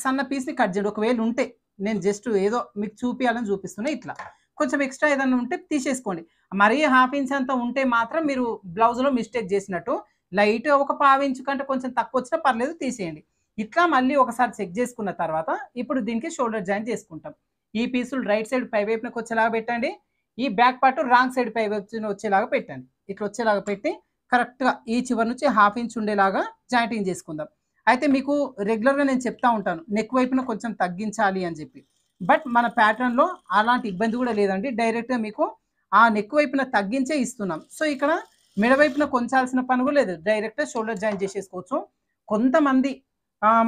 సన్న పీస్‌ని కట్ చేయండి. ఒకవేళ ఉంటే, నేను జస్ట్ ఏదో మీకు చూపియాలని చూపిస్తున్నా ఇట్లా. కొంచెం ఎక్స్ట్రా ఏదన్నా ఉంటే తీసేసుకోండి. మరీ హాఫ్ ఇంచ్ అంతా ఉంటే మాత్రం మీరు బ్లౌజ్‌లో మిస్టేక్ చేసినట్టు. లైట్‌గా ఒక పావు ఇంచు కంటే కొంచెం తక్కువొచ్చినా పర్లేదు తీసేయండి. ఇట్లా మళ్ళీ ఒకసారి చెక్ చేసుకున్న తర్వాత ఇప్పుడు దీనికి షోల్డర్ జాయింట్ చేసుకుంటాం. ఈ పీసులు రైట్ సైడ్ పై వైపునకి వచ్చేలాగా పెట్టండి. ఈ బ్యాక్ పార్ట్ రాంగ్ సైడ్ పై వైపున వచ్చేలాగా పెట్టండి. ఇట్లా వచ్చేలాగా పెట్టి కరెక్ట్‌గా ఈ చివరి నుంచి హాఫ్ ఇంచ్ ఉండేలాగా జాయింటింగ్ చేసుకుందాం. అయితే మీకు రెగ్యులర్‌గా నేను చెప్తా ఉంటాను. నెక్ వైపున కొంచెం తగ్గించాలి అని చెప్పి. బట్ మన ప్యాటర్న్‌లో అలాంటి ఇబ్బంది కూడా లేదండి. డైరెక్ట్‌గా మీకు ఆ నెక్ వైపున తగ్గించే ఇస్తున్నాం. సో, ఇక్కడ మెడ వైపున కొంచాల్సిన పని కూడా లేదు. డైరెక్ట్‌గా షోల్డర్ జాయిన్ చేసేసుకోవచ్చు. కొంతమంది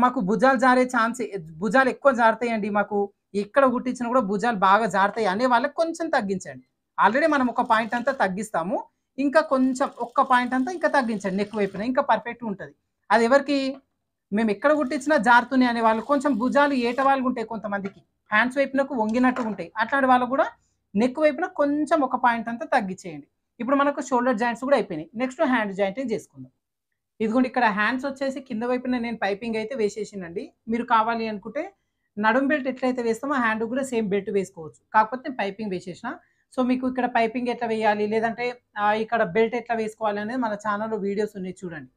మాకు భుజాలు జారే ఛాన్స్, భుజాలు ఎక్కువ జారుతాయండి మాకు. ఎక్కడ కుట్టించినా కూడా భుజాలు బాగా జారుతాయి అనే వాళ్ళకి కొంచెం తగ్గించండి. ఆల్రెడీ మనం ఒక పాయింట్ అంతా తగ్గిస్తాము. ఇంకా కొంచెం ఒక్క పాయింట్ అంతా ఇంకా తగ్గించండి నెక్ వైపున. ఇంకా పర్ఫెక్ట్‌గా ఉంటది. అది ఎవరికి? మేము ఎక్కడ కుట్టించినా జారుతున్నాయి అనే వాళ్ళు, కొంచెం భుజాలు ఏటవాలుగా ఉంటాయి కొంతమందికి. హ్యాండ్స్ వైపునకు వంగినట్టుగా ఉంటాయి. అట్లాంటి వాళ్ళు కూడా నెక్ వైపున కొంచెం ఒక పాయింట్ అంతా తగ్గించేయండి. ఇప్పుడు మనకు షోల్డర్ జాయింట్స్ కూడా అయిపోయినాయి. నెక్స్ట్ హ్యాండ్ జాయింటింగ్ చేసుకుందాం. ఇదిగోండి ఇక్కడ హ్యాండ్స్ వచ్చేసి కింద వైపున నేను పైపింగ్ అయితే వేసేసానండి. మీరు కావాలి అనుకుంటే నడుం బెల్ట్ ఎట్లయితే వేస్తామో హ్యాండ్ కూడా సేమ్ బెల్ట్ వేసుకోవచ్చు. కాకపోతే నేను పైపింగ్ వేసేసిన. సో, మీకు ఇక్కడ పైపింగ్ ఎట్లా వేయాలి, లేదంటే ఇక్కడ బెల్ట్ ఎట్లా వేసుకోవాలి అనేది మన ఛానల్‌లో వీడియోస్ ఉన్నాయి చూడండి.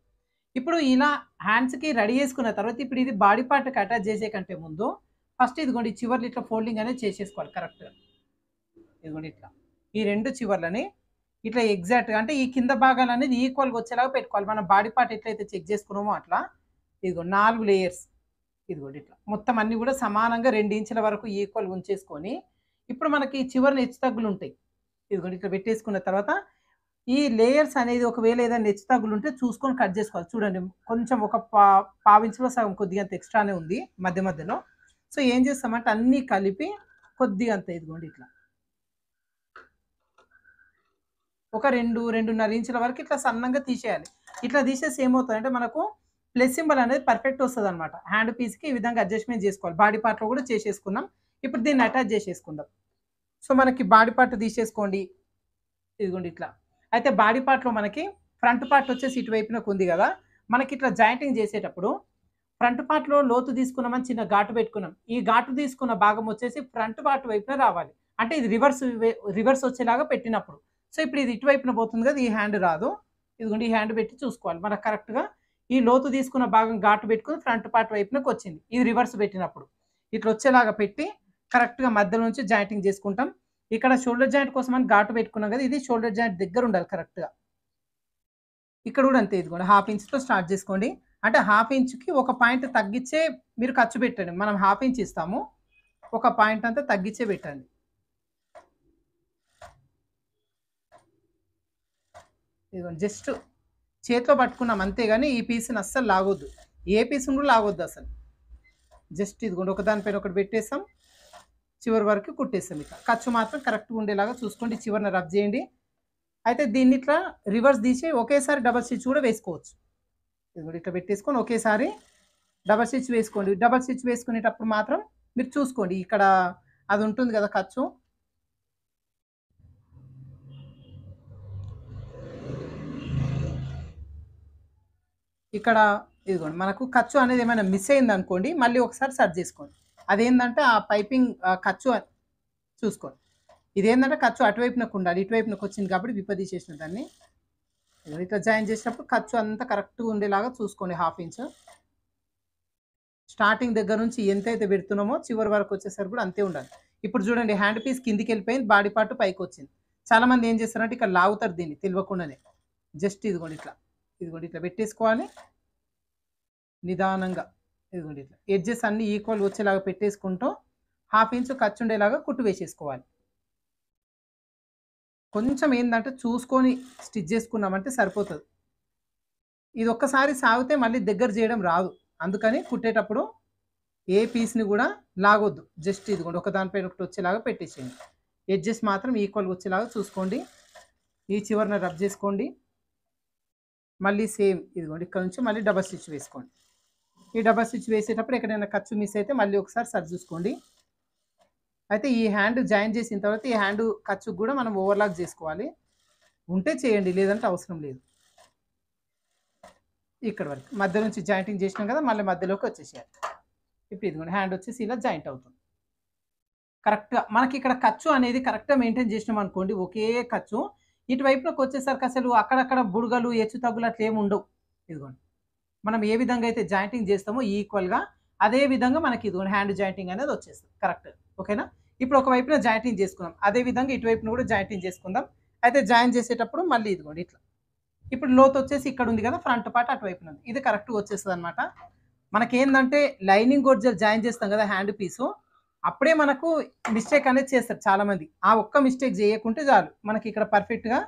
ఇప్పుడు ఇలా హ్యాండ్స్‌కి రెడీ చేసుకున్న తర్వాత ఇప్పుడు ఇది బాడీ పార్ట్‌కి అటాచ్ చేసే కంటే ముందు ఫస్ట్ ఇదిగోండి చివర్లు ఇట్లా ఫోల్డింగ్ అనేది చేసేసుకోవాలి కరెక్ట్‌గా. ఇదిగోండి ఇట్లా. ఈ 2 చివర్లని ఇట్లా ఎగ్జాక్ట్‌గా అంటే ఈ కింద భాగాలనేది ఈక్వల్‌గా వచ్చేలాగా పెట్టుకోవాలి. మనం బాడీ పార్ట్ ఎట్లయితే చెక్ చేసుకున్నామో అట్లా. ఇదిగో 4 లేయర్స్. ఇదిగోండి ఇట్లా. మొత్తం అన్నీ గూడా సమానంగా 2 ఇంచుల వరకు ఈక్వల్‌గా ఉంచేసుకొని, ఇప్పుడు మనకి చివరన హెచ్చుతగ్గులుంటాయి. ఇదిగోండి ఇట్లా పెట్టేసుకున్న తర్వాత, ఈ లేయర్స్ అనేది ఒకవేళ ఏదైనా హెచ్చుతగ్గులుంటే చూసుకొని కట్ జేసుకోవాలి. చూడండి కొంచెం ఒక పావించులో సగం కొద్దిగంత ఎక్స్‌ట్రానే ఉంది మధ్య మధ్యలో. సో, ఏం చేస్తామంటే అన్నీ కలిపి కొద్దిగంత ఇదిగోండి ఇట్లా. ఒక 2, 2.5 ఇంచుల వరకు ఇట్లా సన్నంగా తీసేయాలి. ఇట్లా తీసేసి ఏమవుతదంటే మనకు ప్లస్ సింబల్ అనేది పర్ఫెక్ట్ వస్తదనమాట. హ్యాండ్ పీస్‌కి ఈ విధంగా అడ్జస్ట్‌మెంట్ జేసుకోవాలి. బాడీ పార్ట్‌లో గూడా చేసేసుకున్నాం. ఇప్పుడు దీన్ని అటాచ్ జేసేసుకుందాం. సో, మనకి బాడీ పార్ట్ తీసేసుకోండి. ఇదిగోండి ఇట్లా. అయితే బాడీ పార్ట్‌లో మనకి ఫ్రంట్ పార్ట్ వచ్చేసి ఇటువైపునకుంది గదా! మనకిట్లా జాయింటింగ్ జేసేటప్పుడు ఫ్రంట్ పార్ట్‌లో లోతు తీసుకున్నామని చిన్న ఘాటు పెట్టుకున్నాం. ఈ ఘాటు తీసుకున్న భాగం వచ్చేసి ఫ్రంట్ పార్ట్ వైపున రావాలి. అంటే ఇది రివర్స్ వచ్చేలాగా పెట్టినప్పుడు. సో, ఇప్పుడు ఇది ఇటువైపున పోతుంది కదా! ఈ హ్యాండ్ రాదు. ఇదిగోండి ఈ హ్యాండ్ పెట్టి చూసుకోవాలి. మనకు కరెక్ట్‌గా ఈ లోతు తీసుకున్న భాగం ఘాటు పెట్టుకొని ఫ్రంట్ పార్ట్ వైపునకొచ్చింది. ఇది రివర్స్ పెట్టినప్పుడు. ఇట్లా వచ్చేలాగా పెట్టి కరెక్ట్‌గా మధ్యలో నుంచి జాయింటింగ్ చేసుకుంటాం. ఇక్కడ షోల్డర్ జాయింట్ కోసమని ఘాటు పెట్టుకున్నాం కదా! ఇది షోల్డర్ జాయింట్ దగ్గర ఉండాలి కరెక్ట్‌గా. ఇక్కడ కూడా అంతే ఇదిగోండి. హాఫ్ ఇంచ్‌తో స్టార్ట్ చేసుకోండి. అంటే హాఫ్ ఇంచ్‌కి ఒక పాయింట్ తగ్గిచ్చే మీరు ఖర్చు పెట్టండి. మనం హాఫ్ ఇంచ్ ఇస్తాము. ఒక పాయింట్ అంతా తగ్గిచ్చే పెట్టండి. ఇదిగోండి జస్ట్ చేత్తో పట్టుకున్నాం అంతే గాని ఈ పీస్‌ని అస్సలు లాగొద్దు. ఏ పీస్‌ని కూడా లాగొద్దు అసలు. జస్ట్ ఇదిగోండి ఒకదాని పైన ఒకటి పెట్టేసాం. చివరి వరకు కుట్టేసాం ఇట్లా. ఖర్చు మాత్రం కరెక్ట్‌గా ఉండేలాగా చూసుకోండి. చివరన రబ్ చేయండి. అయితే దీన్ని ఇట్లా రివర్స్ తీసి ఒకేసారి డబుల్ స్టిచ్ కూడా వేసుకోవచ్చు. ఇదిగోండి ఇట్లా పెట్టేసుకొని ఒకేసారి డబల్ స్టిచ్ వేసుకోండి. డబల్ స్టిచ్ వేసుకునేటప్పుడు మాత్రం మీరు చూసుకోండి. ఇక్కడ అది ఉంటుంది కదా ఖర్చు. ఇక్కడ ఇదిగోండి మనకు ఖర్చు అనేది ఏమైనా మిస్ అయిందనుకోండి, మళ్ళీ ఒకసారి సర్చ్ చేసుకోండి. అదేందంటే ఆ పైపింగ్ ఖర్చు చూసుకోండి. ఇదేందంటే ఖర్చు అటువైపునకు ఉండాలి. ఇటువైపునకు వచ్చింది కాబట్టి విప్పదీసేసిన దాన్ని. ఇదిగోండి ఇట్లా జాయిన్ చేసేటప్పుడు ఖర్చు అంతా కరెక్ట్‌గా ఉండేలాగా చూసుకోండి హాఫ్ ఇంచ్. స్టార్టింగ్ దగ్గర నుంచి ఎంతైతే పెడుతున్నామో చివరి వరకు వచ్చేసరికి కూడా అంతే ఉండాలి. ఇప్పుడు చూడండి హ్యాండ్ పీస్ కిందికెళ్ళిపోయింది. బాడీ పార్ట్ పైకొచ్చింది. చాలామంది ఏం చేస్తారంటే ఇక్కడ లాగుతారు దీన్ని తెలవకుండానే. జస్ట్ ఇదిగోండి ఇట్లా. ఇదిగోండి ఇట్లా పెట్టేసుకోవాలి. నిదానంగా ఇదిగోండి ఇట్లా. ఎడ్జెస్ అన్నీ ఈక్వల్ వచ్చేలాగా పెట్టేసుకుంటూ హాఫ్ ఇంచ్ ఖర్చుండేలాగా కుట్టు వేసేసుకోవాలి. కొంచెం ఏందంటే చూసుకొని స్టిచ్ చేసుకున్నామంటే సరిపోతది. ఇది ఒక్కసారి సాగితే మళ్ళీ దగ్గర చేయడం రాదు. అందుకని కుట్టేటప్పుడు ఏ పీస్‌ని గూడా లాగొద్దు. జస్ట్ ఇదిగోండి ఒకదాని పైన ఒకటి వచ్చేలాగా పెట్టేసేయండి. ఎడ్జెస్ మాత్రం ఈక్వల్‌గా వచ్చేలాగా చూసుకోండి. ఈ చివరన రబ్ చేసుకోండి. మళ్ళీ సేమ్ ఇదిగోండి ఇక్కడ నుంచి మళ్ళీ డబల్ స్టిచ్ వేసుకోండి. ఈ డబల్ స్టిచ్ వేసేటప్పుడు ఎక్కడైనా ఖర్చు మిస్ అయితే మళ్ళీ ఒకసారి సరి చూసుకోండి. అయితే ఈ హ్యాండ్ జాయిన్ చేసిన తర్వాత ఈ హ్యాండ్ ఖర్చుకు గూడా మనం ఓవర్‌లాక్ చేసుకోవాలి. ఉంటే చేయండి. లేదంటే అవసరం లేదు. ఇక్కడి వరకు. మధ్య నుంచి జాయింటింగ్ చేసినాం కదా! మళ్ళీ మధ్యలోకి వచ్చేసేయాలి. ఇప్పుడు ఇదిగోండి హ్యాండ్ వచ్చేసి ఇలా జాయింట్ అవుతుంది. కరెక్ట్‌గా మనకిక్కడ ఖర్చు అనేది కరెక్ట్‌గా మెయింటైన్ చేసినామనుకోండి ఒకే ఖర్చు. ఇటువైపునకి వచ్చేసరికి అసలు అక్కడక్కడ బుడగలు, హెచ్చు తగ్గులు అట్లా ఏమి ఉండవు. ఇదిగోండి. మనం ఏ విధంగా అయితే జాయింటింగ్ చేస్తామో ఈక్వల్‌గా అదే విధంగా మనకి ఇదిగోండి హ్యాండ్ జాయింటింగ్ అనేది వచ్చేస్తది. కరెక్ట్. ఓకేనా? ఇప్పుడు ఒక వైపున జాయింటింగ్ చేసుకున్నాం. అదే విధంగా ఇటువైపున కూడా జాయింటింగ్ చేసుకుందాం. అయితే జాయిన్ చేసేటప్పుడు మళ్ళీ ఇదిగోండి ఇట్లా. ఇప్పుడు లోతు వచ్చేసి ఇక్కడ ఉంది కదా! ఫ్రంట్ పార్ట్ అటువైపున ఉంది. ఇది కరెక్ట్‌గా వచ్చేస్తదనమాట. మనకేందంటే లైనింగ్ గొడ్జల్ జాయిన్ చేస్తాం కదా! హ్యాండ్ పీసు. అప్పుడే మనకు మిస్టేక్ అనేది చేస్తారు చాలామంది. ఆ ఒక్క మిస్టేక్ చేయకుంటే చాలు. మనకి ఇక్కడ పర్ఫెక్ట్‌గా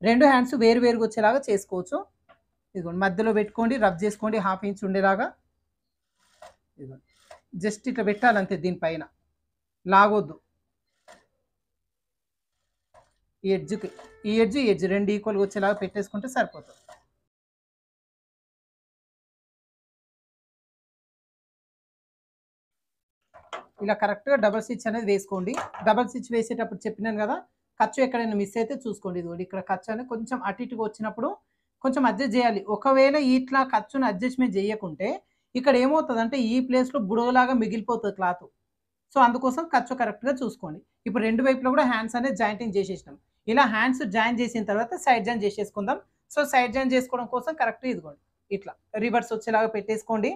2 హ్యాండ్స్ వేరు వేరుగా వచ్చేలాగా చేసుకోవచ్చు. ఇదిగోండి మధ్యలో పెట్టుకోండి. రబ్ చేసుకోండి హాఫ్ ఇంచ్ ఉండేలాగా. ఇదిగోండి. జస్ట్ ఇట్లా పెట్టాలంతే దీనిపైన. లాగొద్దు. ఈ ఎడ్జ్‌కి. ఈ ఎడ్జ్, ఈ ఎడ్జ్ 2 ఈక్వల్‌గా వచ్చేలాగా పెట్టేసుకుంటే సరిపోతది. ఇలా కరెక్ట్‌గా డబుల్ స్టిచ్ అనేది వేసుకోండి. డబుల్ స్టిచ్ వేసేటప్పుడు చెప్పినాను గదా! ఖర్చు ఎక్కడైనా మిస్ అయితే చూసుకోండి. ఇదిగోండి ఇక్కడ ఖర్చు అనేది కొంచెం అటు ఇటుగా వచ్చినప్పుడు కొంచెం అడ్జస్ట్ జేయాలి. ఒకవేళ ఇట్లా ఖర్చుని అడ్జస్ట్‌మెంట్ జేయకుంటే ఇక్కడ ఏమవుతదంటే ఈ ప్లేస్‌లో బుడగలాగా మిగిలిపోతది క్లాతు. సో, అందుకోసం ఖర్చు కరెక్ట్‌గా చూసుకోండి. ఇప్పుడు 2 వైపులా గూడా హ్యాండ్స్ అనేది జాయింటింగ్ జేసేసినాం. ఇలా హ్యాండ్స్ జాయిన్ చేసిన తర్వాత సైడ్ జాయిన్ జేసేసుకుందాం. సో, సైడ్ జాయిన్ జేసుకోవడం కోసం కరెక్ట్‌గా ఇదిగోండి ఇట్లా రివర్స్ వచ్చేలాగా పెట్టేసుకోండి.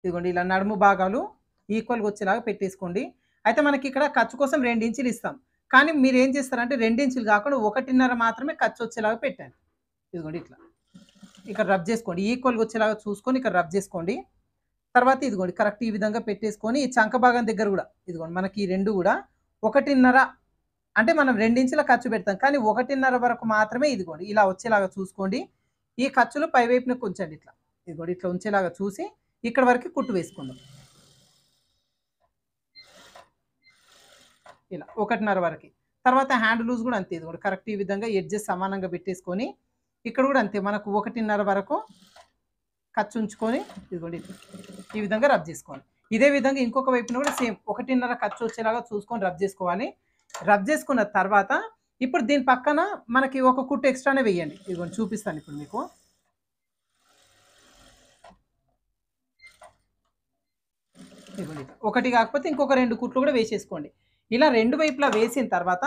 ఇదిగోండి ఇలా నడుము భాగాలు ఈక్వల్‌గా వచ్చేలాగా పెట్టేసుకోండి. అయితే మనకిక్కడ ఖర్చు కోసం 2 ఇంచులు ఇస్తాం. కానీ మీరేం చేస్తారంటే 2 ఇంచులు కాకుండా 1.5 మాత్రమే ఖర్చు వచ్చేలాగా పెట్టండి. ఇదిగోండి ఇట్లా. ఇక్కడ రబ్ చేసుకోండి. ఈక్వల్‌గా వచ్చేలాగా చూసుకొని ఇక్కడ రబ్ చేసుకోండి. తర్వాత ఇదిగోండి కరెక్ట్ ఈ విధంగా పెట్టేసుకొని ఈ చంక భాగం దగ్గర గూడా ఇదిగోండి మనకి ఈ 2 గూడా 1.5 అంటే మనం 2 ఇంచుల ఖర్చు పెడతాం. కానీ 1.5 వరకు మాత్రమే ఇదిగోండి ఇలా వచ్చేలాగా చూసుకోండి. ఈ ఖర్చులు పై వైపునకు ఉంచండి ఇట్లా. ఇదిగోండి ఇట్లా ఉంచేలాగా చూసి ఇక్కడ వరకు కుట్టు వేసుకుందాం. ఇలా 1.5 వరకి. తర్వాత హ్యాండ్ లూజ్ గూడా అంతే ఇదిగోండి కరెక్ట్ ఈ విధంగా ఎడ్జెస్ సమానంగా పెట్టేసుకొని ఇక్కడ గూడా అంతే మనకు 1.5 వరకు ఖర్చు ఉంచుకొని ఇదిగోండి ఈ విధంగా రబ్ చేసుకోవాలి. ఇదే విధంగా ఇంకొక వైపున కూడా సేమ్ 1.5 ఖర్చు వచ్చేలాగా చూసుకొని రబ్ చేసుకోవాలి. రబ్ చేసుకున్న తర్వాత ఇప్పుడు దీని పక్కన మనకి ఒక కుట్టు ఎక్స్ట్రానే వేయండి. ఇదిగోండి చూపిస్తాను ఇప్పుడు మీకు. ఇదిగోండి ఒకటి కాకపోతే ఇంకొక 2 కుట్లు కూడా వేసేసుకోండి. ఇలా 2 వైపులా వేసిన తర్వాత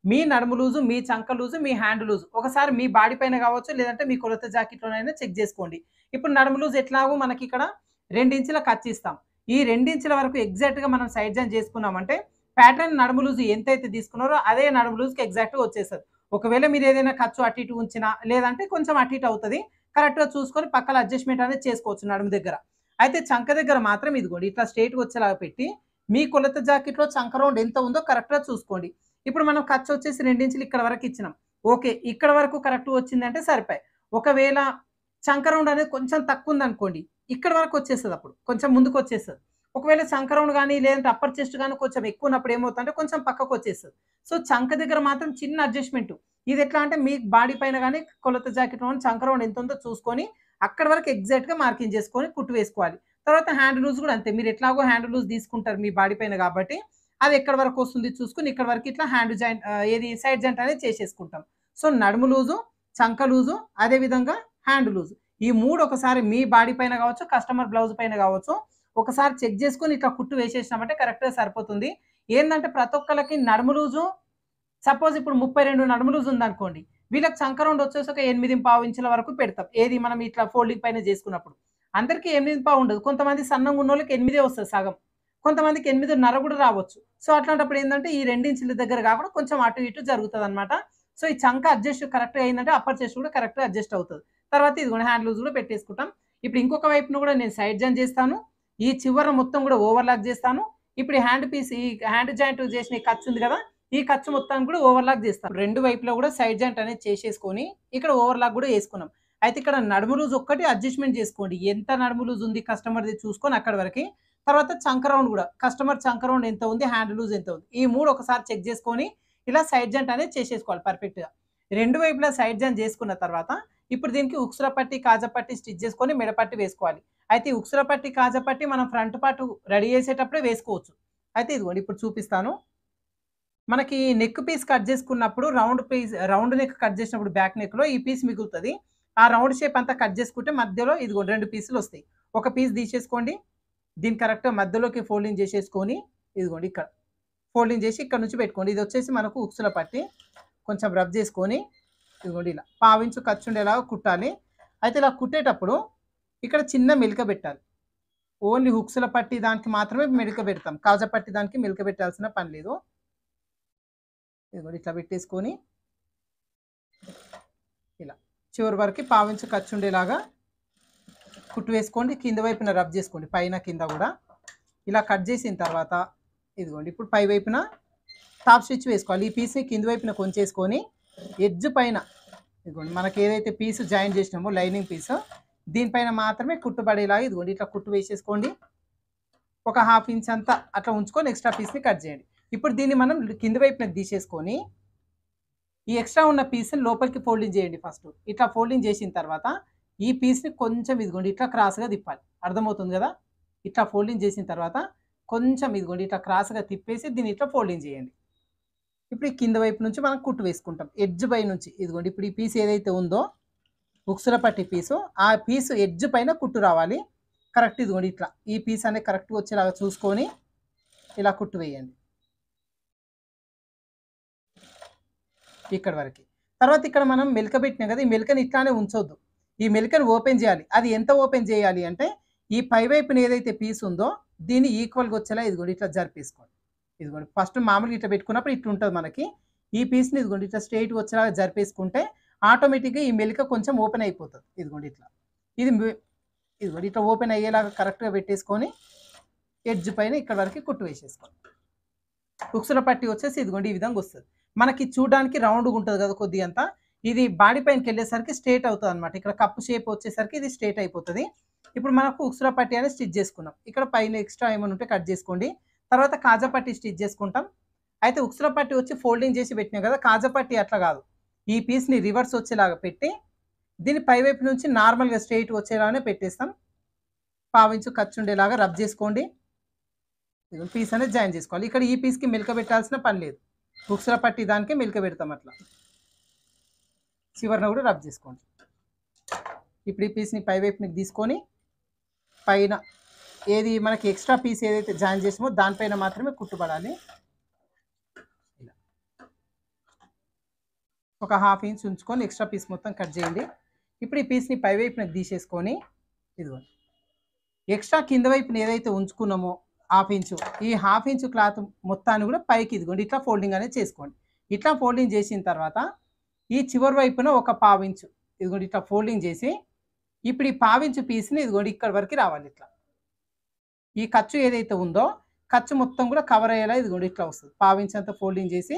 మీ నడుము లూజు, మీ చంక లూజు, మీ హ్యాండ్ లూజు ఒకసారి మీ బాడీ పైన కావచ్చు లేదంటే మీ కొలత జాకెట్లోనైనా చెక్ చేసుకోండి. ఇప్పుడు నడుము లూజ్ ఎట్లాగో మనకి ఇక్కడ 2 ఇంచుల ఖర్చు ఇస్తాం. ఈ 2 ఇంచుల వరకు ఎగ్జాక్ట్‌గా మనం సైడ్ జాయిన్ చేసుకున్నామంటే ప్యాటర్న్ నడుము లూజ్ ఎంతైతే తీసుకున్నారో అదే నడుము లూజ్‌కి ఎగ్జాక్ట్‌గా వచ్చేస్తది. ఒకవేళ మీరు ఏదైనా ఖర్చు అటు ఇటు ఉంచినా లేదంటే కొంచెం అటు ఇటు అవుతది. కరెక్ట్‌గా చూసుకొని పక్కల అడ్జస్ట్‌మెంట్ అనేది చేసుకోవచ్చు నడుము దగ్గర. అయితే చంక దగ్గర మాత్రం ఇదిగోండి ఇట్లా స్ట్రెయిట్‌గా వచ్చేలాగా పెట్టి మీ కొలత జాకెట్‌లో చంక రౌండ్ ఎంత ఉందో కరెక్ట్‌గా చూసుకోండి. ఇప్పుడు మనం ఖర్చు వచ్చేసి 2 ఇంచులు ఇక్కడ వరకు ఇచ్చినాం. ఓకే. ఇక్కడ వరకు కరెక్ట్‌గా వచ్చిందంటే సరిపాయి. ఒకవేళ చంక రౌండ్ అనేది కొంచెం తక్కువ ఉందనుకోండి. ఇక్కడ వరకు వచ్చేస్తది అప్పుడు. కొంచెం ముందుకు వచ్చేస్తది. ఒకవేళ చంక రౌండ్ గాని లేదంటే అప్పర్ చెస్ట్ గాని కొంచెం ఎక్కువ ఉన్నప్పుడు ఏమవుతుందంటే కొంచెం పక్కకు వచ్చేస్తది. సో చంక దగ్గర మాత్రం చిన్న అడ్జస్ట్‌మెంట్. ఇది ఎట్లా అంటే మీ బాడీ పైన గాని కొలత జాకెట్‌లో చంక రౌండ్ ఎంత ఉందో చూసుకొని అక్కడి వరకు ఎగ్జాక్ట్‌గా మార్కింగ్ చేసుకొని కుట్టు వేసుకోవాలి. తర్వాత హ్యాండ్ లూజ్ కూడా అంతే. మీరు ఎట్లాగో హ్యాండ్ లూజ్ తీసుకుంటారు మీ బాడీ పైన కాబట్టి అది ఎక్కడి వరకు వస్తుంది చూసుకొని ఇక్కడ వరకు ఇట్లా హ్యాండ్ జాయింట్ ఏది సైడ్ జాయింట్ అనేది చేసేసుకుంటాం. సో నడుము లూజు, చంక లూజు, అదే విధంగా హ్యాండ్ లూజు. ఈ 3 ఒకసారి మీ బాడీ పైన కావచ్చు, కస్టమర్ బ్లౌజ్ పైన కావచ్చు, ఒకసారి చెక్ చేసుకొని ఇట్లా కుట్టు వేసేసినామంటే కరెక్ట్‌గా సరిపోతుంది. ఏందంటే ప్రతి ఒక్కళ్ళకి నడుము లూజు సపోజ్ ఇప్పుడు 32 నడుము లూజ్ ఉందనుకోండి. వీళ్ళకి చంక రౌండ్ వచ్చేసి ఒక 8.5 ఇంచుల వరకు పెడతాం. ఏది మనం ఇట్లా ఫోల్డింగ్ పైన చేసుకున్నప్పుడు. అందరికి 8.5 ఉండదు. కొంతమంది సన్నంగా ఉన్నోళ్ళకి 8 వస్తది సగం. కొంతమందికి 8.5 కూడా రావచ్చు. సో అట్లాంటప్పుడు ఏందంటే ఈ 2 ఇంచుల దగ్గర కాకుండా కొంచెం అటు ఇటు జరుగుతదనమాట. సో ఈ చంక అడ్జస్ట్ కరెక్ట్‌గా అయిందంటే అప్పర్ చెస్ట్ కూడా కరెక్ట్‌గా అడ్జస్ట్ అవుతది. తర్వాత ఇదిగోండి హ్యాండ్ లూజ్ కూడా పెట్టేసుకుంటాం. ఇప్పుడు ఇంకొక వైపున కూడా నేను సైడ్ జాయిన్ చేస్తాను. ఈ చివర మొత్తం కూడా ఓవర్‌లాక్ చేస్తాను. ఇప్పుడు ఈ హ్యాండ్ పీస్ ఈ హ్యాండ్ జాయింట్ చేసిన ఈ ఖర్చు ఉంది కదా! ఈ ఖర్చు మొత్తాన్ని కూడా ఓవర్‌లాక్ చేస్తాను. 2 వైపులా కూడా సైడ్ జాయింట్ అనేది చేసేసుకొని ఇక్కడ ఓవర్‌లాక్ కూడా చేసుకున్నాం. అయితే ఇక్కడ నడుము లూజ్ ఒక్కటి అడ్జస్ట్‌మెంట్ చేసుకోండి. ఎంత నడుము లూజ్ ఉంది కస్టమర్‌ది చూసుకొని అక్కడి వరకి. తర్వాత చంక రౌండ్ కూడా కస్టమర్ చంక రౌండ్ ఎంత ఉంది, హ్యాండ్ లూజ్ ఎంత ఉంది. ఈ 3 ఒకసారి చెక్ చేసుకొని ఇలా సైడ్ జాయింట్ అనేది చేసేసుకోవాలి పర్ఫెక్ట్‌గా. 2 వైపులా సైడ్ జాయిన్ చేసుకున్న తర్వాత ఇప్పుడు దీనికి ఉక్సుల పట్టి, కాజా పట్టి స్టిచ్ చేసుకొని మెడ పట్టి వేసుకోవాలి. అయితే ఈ ఉక్సుల పట్టి, కాజా పట్టి మనం ఫ్రంట్ పార్ట్ రెడీ చేసేటప్పుడే వేసుకోవచ్చు. అయితే ఇదిగోండి ఇప్పుడు చూపిస్తాను. మనకి నెక్ పీస్ కట్ చేసుకున్నప్పుడు రౌండ్ నెక్ కట్ చేసినప్పుడు బ్యాక్ నెక్‌లో ఈ పీస్ మిగులుతది. ఆ రౌండ్ షేప్ అంతా కట్ చేసుకుంటే మధ్యలో ఇదిగోండి 2 పీసులొస్తాయి. ఒక పీస్ తీసేసుకోండి. దీన్ని కరెక్ట్‌గా మధ్యలోకి ఫోల్డింగ్ చేసేసుకొని ఇదిగోండి ఇక్కడ ఫోల్డింగ్ చేసి ఇక్కడ నుంచి పెట్టుకోండి. ఇది వచ్చేసి మనకు ఉక్సుల పట్టి. కొంచెం రబ్ చేసుకొని ఇదిగోండి ఇలా పావించు ఖర్చు ఉండేలాగా కుట్టాలి. అయితే ఇలా కుట్టేటప్పుడు ఇక్కడ చిన్న మెలిక పెట్టాలి. ఓన్లీ హుక్స్‌ల పట్టి దానికి మాత్రమే మెలిక పెడతాం. కాజా పట్టి దానికి మెలిక పెట్టాల్సిన పని లేదు. ఇదిగోండి ఇట్లా పెట్టేసుకొని ఇలా చివరి వరకు పావించు ఖర్చు ఉండేలాగా కుట్టు వేసుకోండి. కింద వైపున రబ్ చేసుకోండి. పైన కింద కూడా ఇలా కట్ చేసిన తర్వాత ఇదిగోండి ఇప్పుడు పై వైపున టాప్ స్టిచ్ వేసుకోవాలి. ఈ పీస్‌ని కింద వైపున కొంచేసుకొని ఎడ్జ్ పైన ఇదిగోండి మనకి ఏదైతే పీస్ జాయిన్ చేసినామో లైనింగ్ పీస్ దీనిపైన మాత్రమే కుట్టు పడేలాగా ఇదిగోండి ఇట్లా కుట్టు వేసేసుకోండి. ఒక 1/2 ఇంచ్ అంతా అట్లా ఉంచుకొని ఎక్స్ట్రా పీస్‌ని కట్ చేయండి. ఇప్పుడు దీన్ని మనం కింద వైపునకి తీసేసుకొని ఈ ఎక్స్ట్రా ఉన్న పీస్‌ని లోపలికి ఫోల్డింగ్ చేయండి ఫస్ట్. ఇట్లా ఫోల్డింగ్ చేసిన తర్వాత ఈ పీస్‌ని కొంచెం ఇదిగోండి ఇట్లా క్రాస్‌గా తిప్పాలి. అర్థమవుతుంది కదా! ఇట్లా ఫోల్డింగ్ చేసిన తర్వాత కొంచెం ఇదిగోండి ఇట్లా క్రాస్‌గా తిప్పేసి దీన్ని ఇట్లా ఫోల్డింగ్ చేయండి. ఇప్పుడు ఈ కింద వైపు నుంచి మనం కుట్టు వేసుకుంటాం. ఎడ్జ్ పై నుంచి ఇదిగోండి ఇప్పుడు ఈ పీస్ ఏదైతే ఉందో ఉక్సుల పట్టి పీసు ఆ పీసు ఎడ్జ్ పైన కుట్టు రావాలి. కరెక్ట్ ఇదిగోండి ఇట్లా ఈ పీస్ అనేది కరెక్ట్‌గా వచ్చేలాగా చూసుకొని ఇలా కుట్టు వేయండి. ఇక్కడి వరకి. తర్వాత ఇక్కడ మనం మెలిక పెట్టినాం కదా! ఈ మెలికని ఇట్లానే ఉంచొద్దు. ఈ మెలికని ఓపెన్ చేయాలి. అది ఎంత ఓపెన్ చేయాలి అంటే ఈ పై వైపున ఏదైతే పీస్ ఉందో దీన్ని ఈక్వల్‌గా వచ్చేలా ఇదిగోండి ఇట్లా జరిపేసుకోండి. ఇదిగోండి ఫస్ట్ మామూలుగా ఇట్లా పెట్టుకున్నప్పుడు ఇట్లా ఉంటుంది మనకి. ఈ పీస్‌ని ఇదిగోండి ఇట్లా స్ట్రెయిట్‌గా వచ్చేలాగా జరిపేసుకుంటే ఆటోమేటిక్‌గా ఈ మెలిక కొంచెం ఓపెన్ అయిపోతది. ఇదిగోండి ఇట్లా. ఇది ఇదిగోండి ఇట్లా ఓపెన్ అయ్యేలాగా కరెక్ట్‌గా పెట్టేసుకొని ఎడ్జ్ పైన ఇక్కడ వరకు కుట్టు వేసేసుకోండి. ఉక్సుల పట్టి వచ్చేసి ఇదిగోండి ఈ విధంగా వస్తది. మనకి చూడడానికి రౌండ్‌గా ఉంటది కదా కొద్దిగా అంతా. ఇది బాడీ పైనకెళ్ళేసరికి స్ట్రెయిట్ అవుతదనమాట. ఇక్కడ కప్ షేప్ వచ్చేసరికి ఇది స్ట్రెయిట్ అయిపోతది. ఇప్పుడు మనకు ఉక్సుల పట్టి అనేది స్టిచ్ చేసుకున్నాం. ఇక్కడ పైన ఎక్స్ట్రా ఏమైనా ఉంటే కట్ చేసుకోండి. తర్వాత కాజా పట్టి స్టిచ్ చేసుకుంటాం. అయితే ఉక్సుల పట్టి వచ్చి ఫోల్డింగ్ చేసి పెట్టినాం కదా! కాజా పట్టి అట్లా కాదు. ఈ పీస్‌ని రివర్స్ వచ్చేలాగా పెట్టి దీన్ని పైవైపు నుంచి నార్మల్‌గా స్ట్రెయిట్ వచ్చేలాగానే పెట్టేస్తాం. పావించు ఖర్చుండేలాగా రబ్ చేసుకోండి. పీస్ అనేది జాయిన్ చేసుకోవాలి. ఇక్కడ ఈ పీస్‌కి మెలిక పెట్టాల్సిన పని లేదు. ఉక్సుల పట్టి దానికే మెలిక పెడతాం అట్లా. చివరన కూడా రబ్ చేసుకోండి. ఇప్పుడు ఈ పీస్‌ని పైవైపుకి తీసుకొని పైన ఏది మనకి ఎక్స్ట్రా పీస్ ఏదైతే జాయిన్ చేసామో దానిపైన మాత్రమే కుట్టుపడాలి. ఇలా ఒక హాఫ్ ఇంచ్ ఉంచుకొని ఎక్స్ట్రా పీస్ మొత్తం కట్ చేయండి. ఇప్పుడు ఈ పీస్‌ని పైవైపున తీసేసుకొని ఇదిగోండి ఎక్స్ట్రా కింద వైపున ఏదైతే ఉంచుకున్నామో హాఫ్ ఇంచు ఈ హాఫ్ ఇంచు క్లాత్ మొత్తాన్ని కూడా పైకి ఇదిగోండి ఇట్లా ఫోల్డింగ్ అనేది చేసుకోండి. ఇట్లా ఫోల్డింగ్ చేసిన తర్వాత ఈ చివరి వైపున ఒక పావించు ఇదిగోండి ఇట్లా ఫోల్డింగ్ చేసి ఇప్పుడు ఈ పావించు పీస్‌ని ఇదిగోండి ఇక్కడ వరకు రావాలి ఇట్లా. ఈ ఖర్చు ఏదైతే ఉందో ఖర్చు మొత్తం కూడా కవర్ అయ్యేలా ఇదిగోండి ఇట్లా వస్తుంది. పావించ్ అంతా ఫోల్డింగ్ చేసి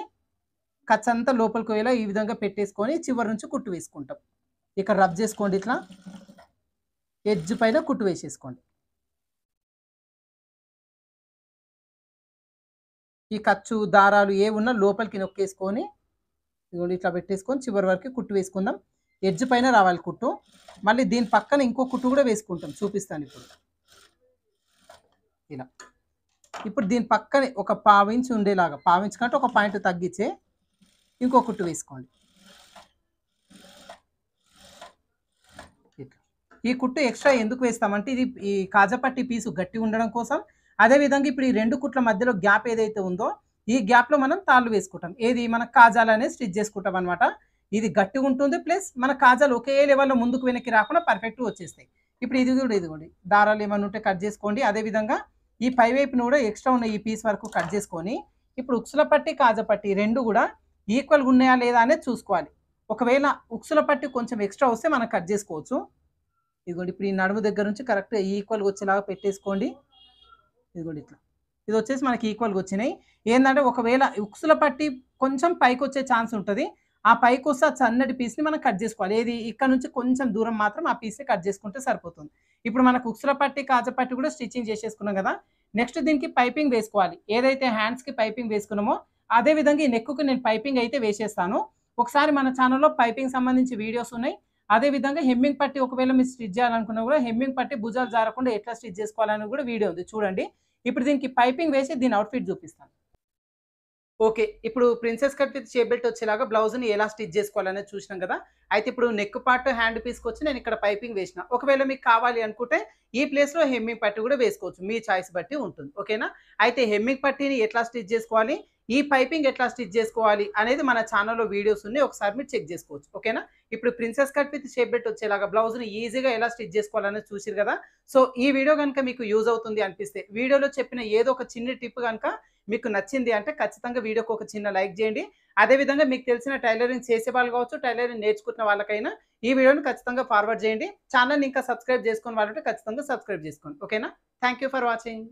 ఖర్చు అంతా లోపలికి పోయేలా ఈ విధంగా పెట్టేసుకొని చివరి నుంచి కుట్టు వేసుకుంటాం. ఇక్కడ రబ్ చేసుకోండి ఇట్లా ఎడ్జ్ పైన కుట్టు వేసేసుకోండి. ఈ ఖర్చు దారాలు ఏ ఉన్నా లోపలికి నొక్కేసుకొని ఇదిగోండి ఇట్లా పెట్టేసుకొని చివరి వరకు కుట్టు వేసుకుందాం. ఎడ్జ్ పైన రావాలి కుట్టు. మళ్ళీ దీని పక్కన ఇంకో కుట్టు కూడా వేసుకుంటాం. చూపిస్తాను ఇప్పుడు. ఇలా ఇప్పుడు దీని పక్కనే ఒక పావించ్ ఉండేలాగా పావించ్ కంటే ఒక పాయింట్ తగ్గించే ఇంకో కుట్టు వేసుకోండి. ఇట్లా ఈ కుట్టు ఎక్స్ట్రా ఎందుకు వేస్తామంటే ఇది ఈ కాజాపట్టి పీసు గట్టిగా ఉండడం కోసం. అదేవిధంగా ఇప్పుడు ఈ రెండు కుట్ల మధ్యలో గ్యాప్ ఏదైతే ఉందో ఈ గ్యాప్లో మనం తాళ్ళు వేసుకుంటాం. ఏది మన కాజాలు అనేది స్టిచ్ చేసుకుంటాం అనమాట. ఇది గట్టిగా ఉంటుంది ప్లస్ మన కాజాలు ఒకే లెవెల్లో ముందుకు వెనక్కి రాకుండా పర్ఫెక్ట్గా వచ్చేస్తాయి. ఇప్పుడు ఇది కూడా ఇదిగోండి దారాలు ఏమైనా ఉంటే కట్ చేసుకోండి. అదేవిధంగా ఈ పైవైపును కూడా ఎక్స్ట్రా ఉన్న ఈ పీస్ వరకు కట్ చేసుకొని ఇప్పుడు ఉక్సుల పట్టి కాజా పట్టి రెండు కూడా ఈక్వల్గా ఉన్నాయా లేదా అనేది చూసుకోవాలి. ఒకవేళ ఉక్సుల పట్టి కొంచెం ఎక్స్ట్రా వస్తే మనం కట్ చేసుకోవచ్చు. ఇదిగోండి ఇప్పుడు ఈ నడుము దగ్గర నుంచి కరెక్ట్గా ఈక్వల్గా వచ్చేలాగా పెట్టేసుకోండి. ఇదిగోండి ఇట్లా ఇది వచ్చేసి మనకి ఈక్వల్గా వచ్చినాయి. ఏంటంటే ఒకవేళ ఉక్సుల పట్టి కొంచెం పైకి వచ్చే ఛాన్స్ ఉంటుంది. ఆ పైకి వస్తే ఆ సన్నటి పీస్ని మనం కట్ చేసుకోవాలి. ఏది ఇక్కడ నుంచి కొంచెం దూరం మాత్రం ఆ పీస్ని కట్ చేసుకుంటే సరిపోతుంది. ఇప్పుడు మనకు ఉక్సుల పట్టి కాజా పట్టి కూడా స్టిచ్చింగ్ చేసేసుకున్నాం కదా. నెక్స్ట్ దీనికి పైపింగ్ వేసుకోవాలి. ఏదైతే హ్యాండ్స్కి పైపింగ్ వేసుకున్నామో అదేవిధంగా ఈ నెక్కుకి నేను పైపింగ్ అయితే వేసేస్తాను. ఒకసారి మన ఛానల్లో పైపింగ్ సంబంధించి వీడియోస్ ఉన్నాయి. అదేవిధంగా హెమ్మింగ్ పట్టి ఒకవేళ మీరు స్టిచ్ చేయాలనుకున్నా కూడా హెమ్మింగ్ పట్టి భుజాలు జారకుండా ఎట్లా స్టిచ్ చేసుకోవాలని కూడా వీడియో ఉంది చూడండి. ఇప్పుడు దీనికి పైపింగ్ వేసి దీని అవుట్ఫిట్ చూపిస్తాను. ఓకే. ఇప్పుడు princess cut with shape belt వచ్చేలాగా బ్లౌజ్‌ని ఎలా స్టిచ్ చేసుకోవాలనేది చూసినాం కదా! అయితే ఇప్పుడు నెక్ పార్ట్, హ్యాండ్ పీస్‌కొచ్చి నేను ఇక్కడ పైపింగ్ వేసిన. ఒకవేళ మీకు కావాలి అనుకుంటే ఈ ప్లేస్‌లో హెమ్మింగ్ పట్టీ కూడా వేసుకోవచ్చు. మీ చాయిస్ బట్టి ఉంటుంది. ఓకేనా? అయితే హెమ్మింగ్ పట్టీని ఎట్లా స్టిచ్ చేసుకోవాలి, ఈ పైపింగ్ ఎట్లా స్టిచ్ చేసుకోవాలి అనేది మన ఛానల్‌లో వీడియోస్ ఉన్నాయి. ఒకసారి మీరు చెక్ చేసుకోవచ్చు. ఓకేనా? ఇప్పుడు princess cut with shape belt వచ్చేలాగా బ్లౌజ్‌ని ఈజీగా ఎలా స్టిచ్ చేసుకోవాలనేది చూసిర్రు కదా! సో, ఈ వీడియో గనుక మీకు యూజ్ అవుతుంది అనిపిస్తే వీడియోలో చెప్పిన ఏదో ఒక చిన్న టిప్ గనుక మీకు నచ్చింది అంటే ఖచ్చితంగా వీడియోకి ఒక చిన్న లైక్ చేయండి. అదేవిధంగా మీకు తెలిసిన టైలరింగ్ చేసేవాళ్ళు కావచ్చు, టైలరింగ్ నేర్చుకుంటున్న వాళ్ళకైనా ఈ వీడియోని ఖచ్చితంగా ఫార్వర్డ్ చేయండి. ఛానల్‌ని ఇంకా సబ్స్క్రైబ్ చేసుకుని వాళ్ళుంటే ఖచ్చితంగా సబ్స్క్రైబ్ చేసుకోండి. ఓకేనా? Thank you for watching.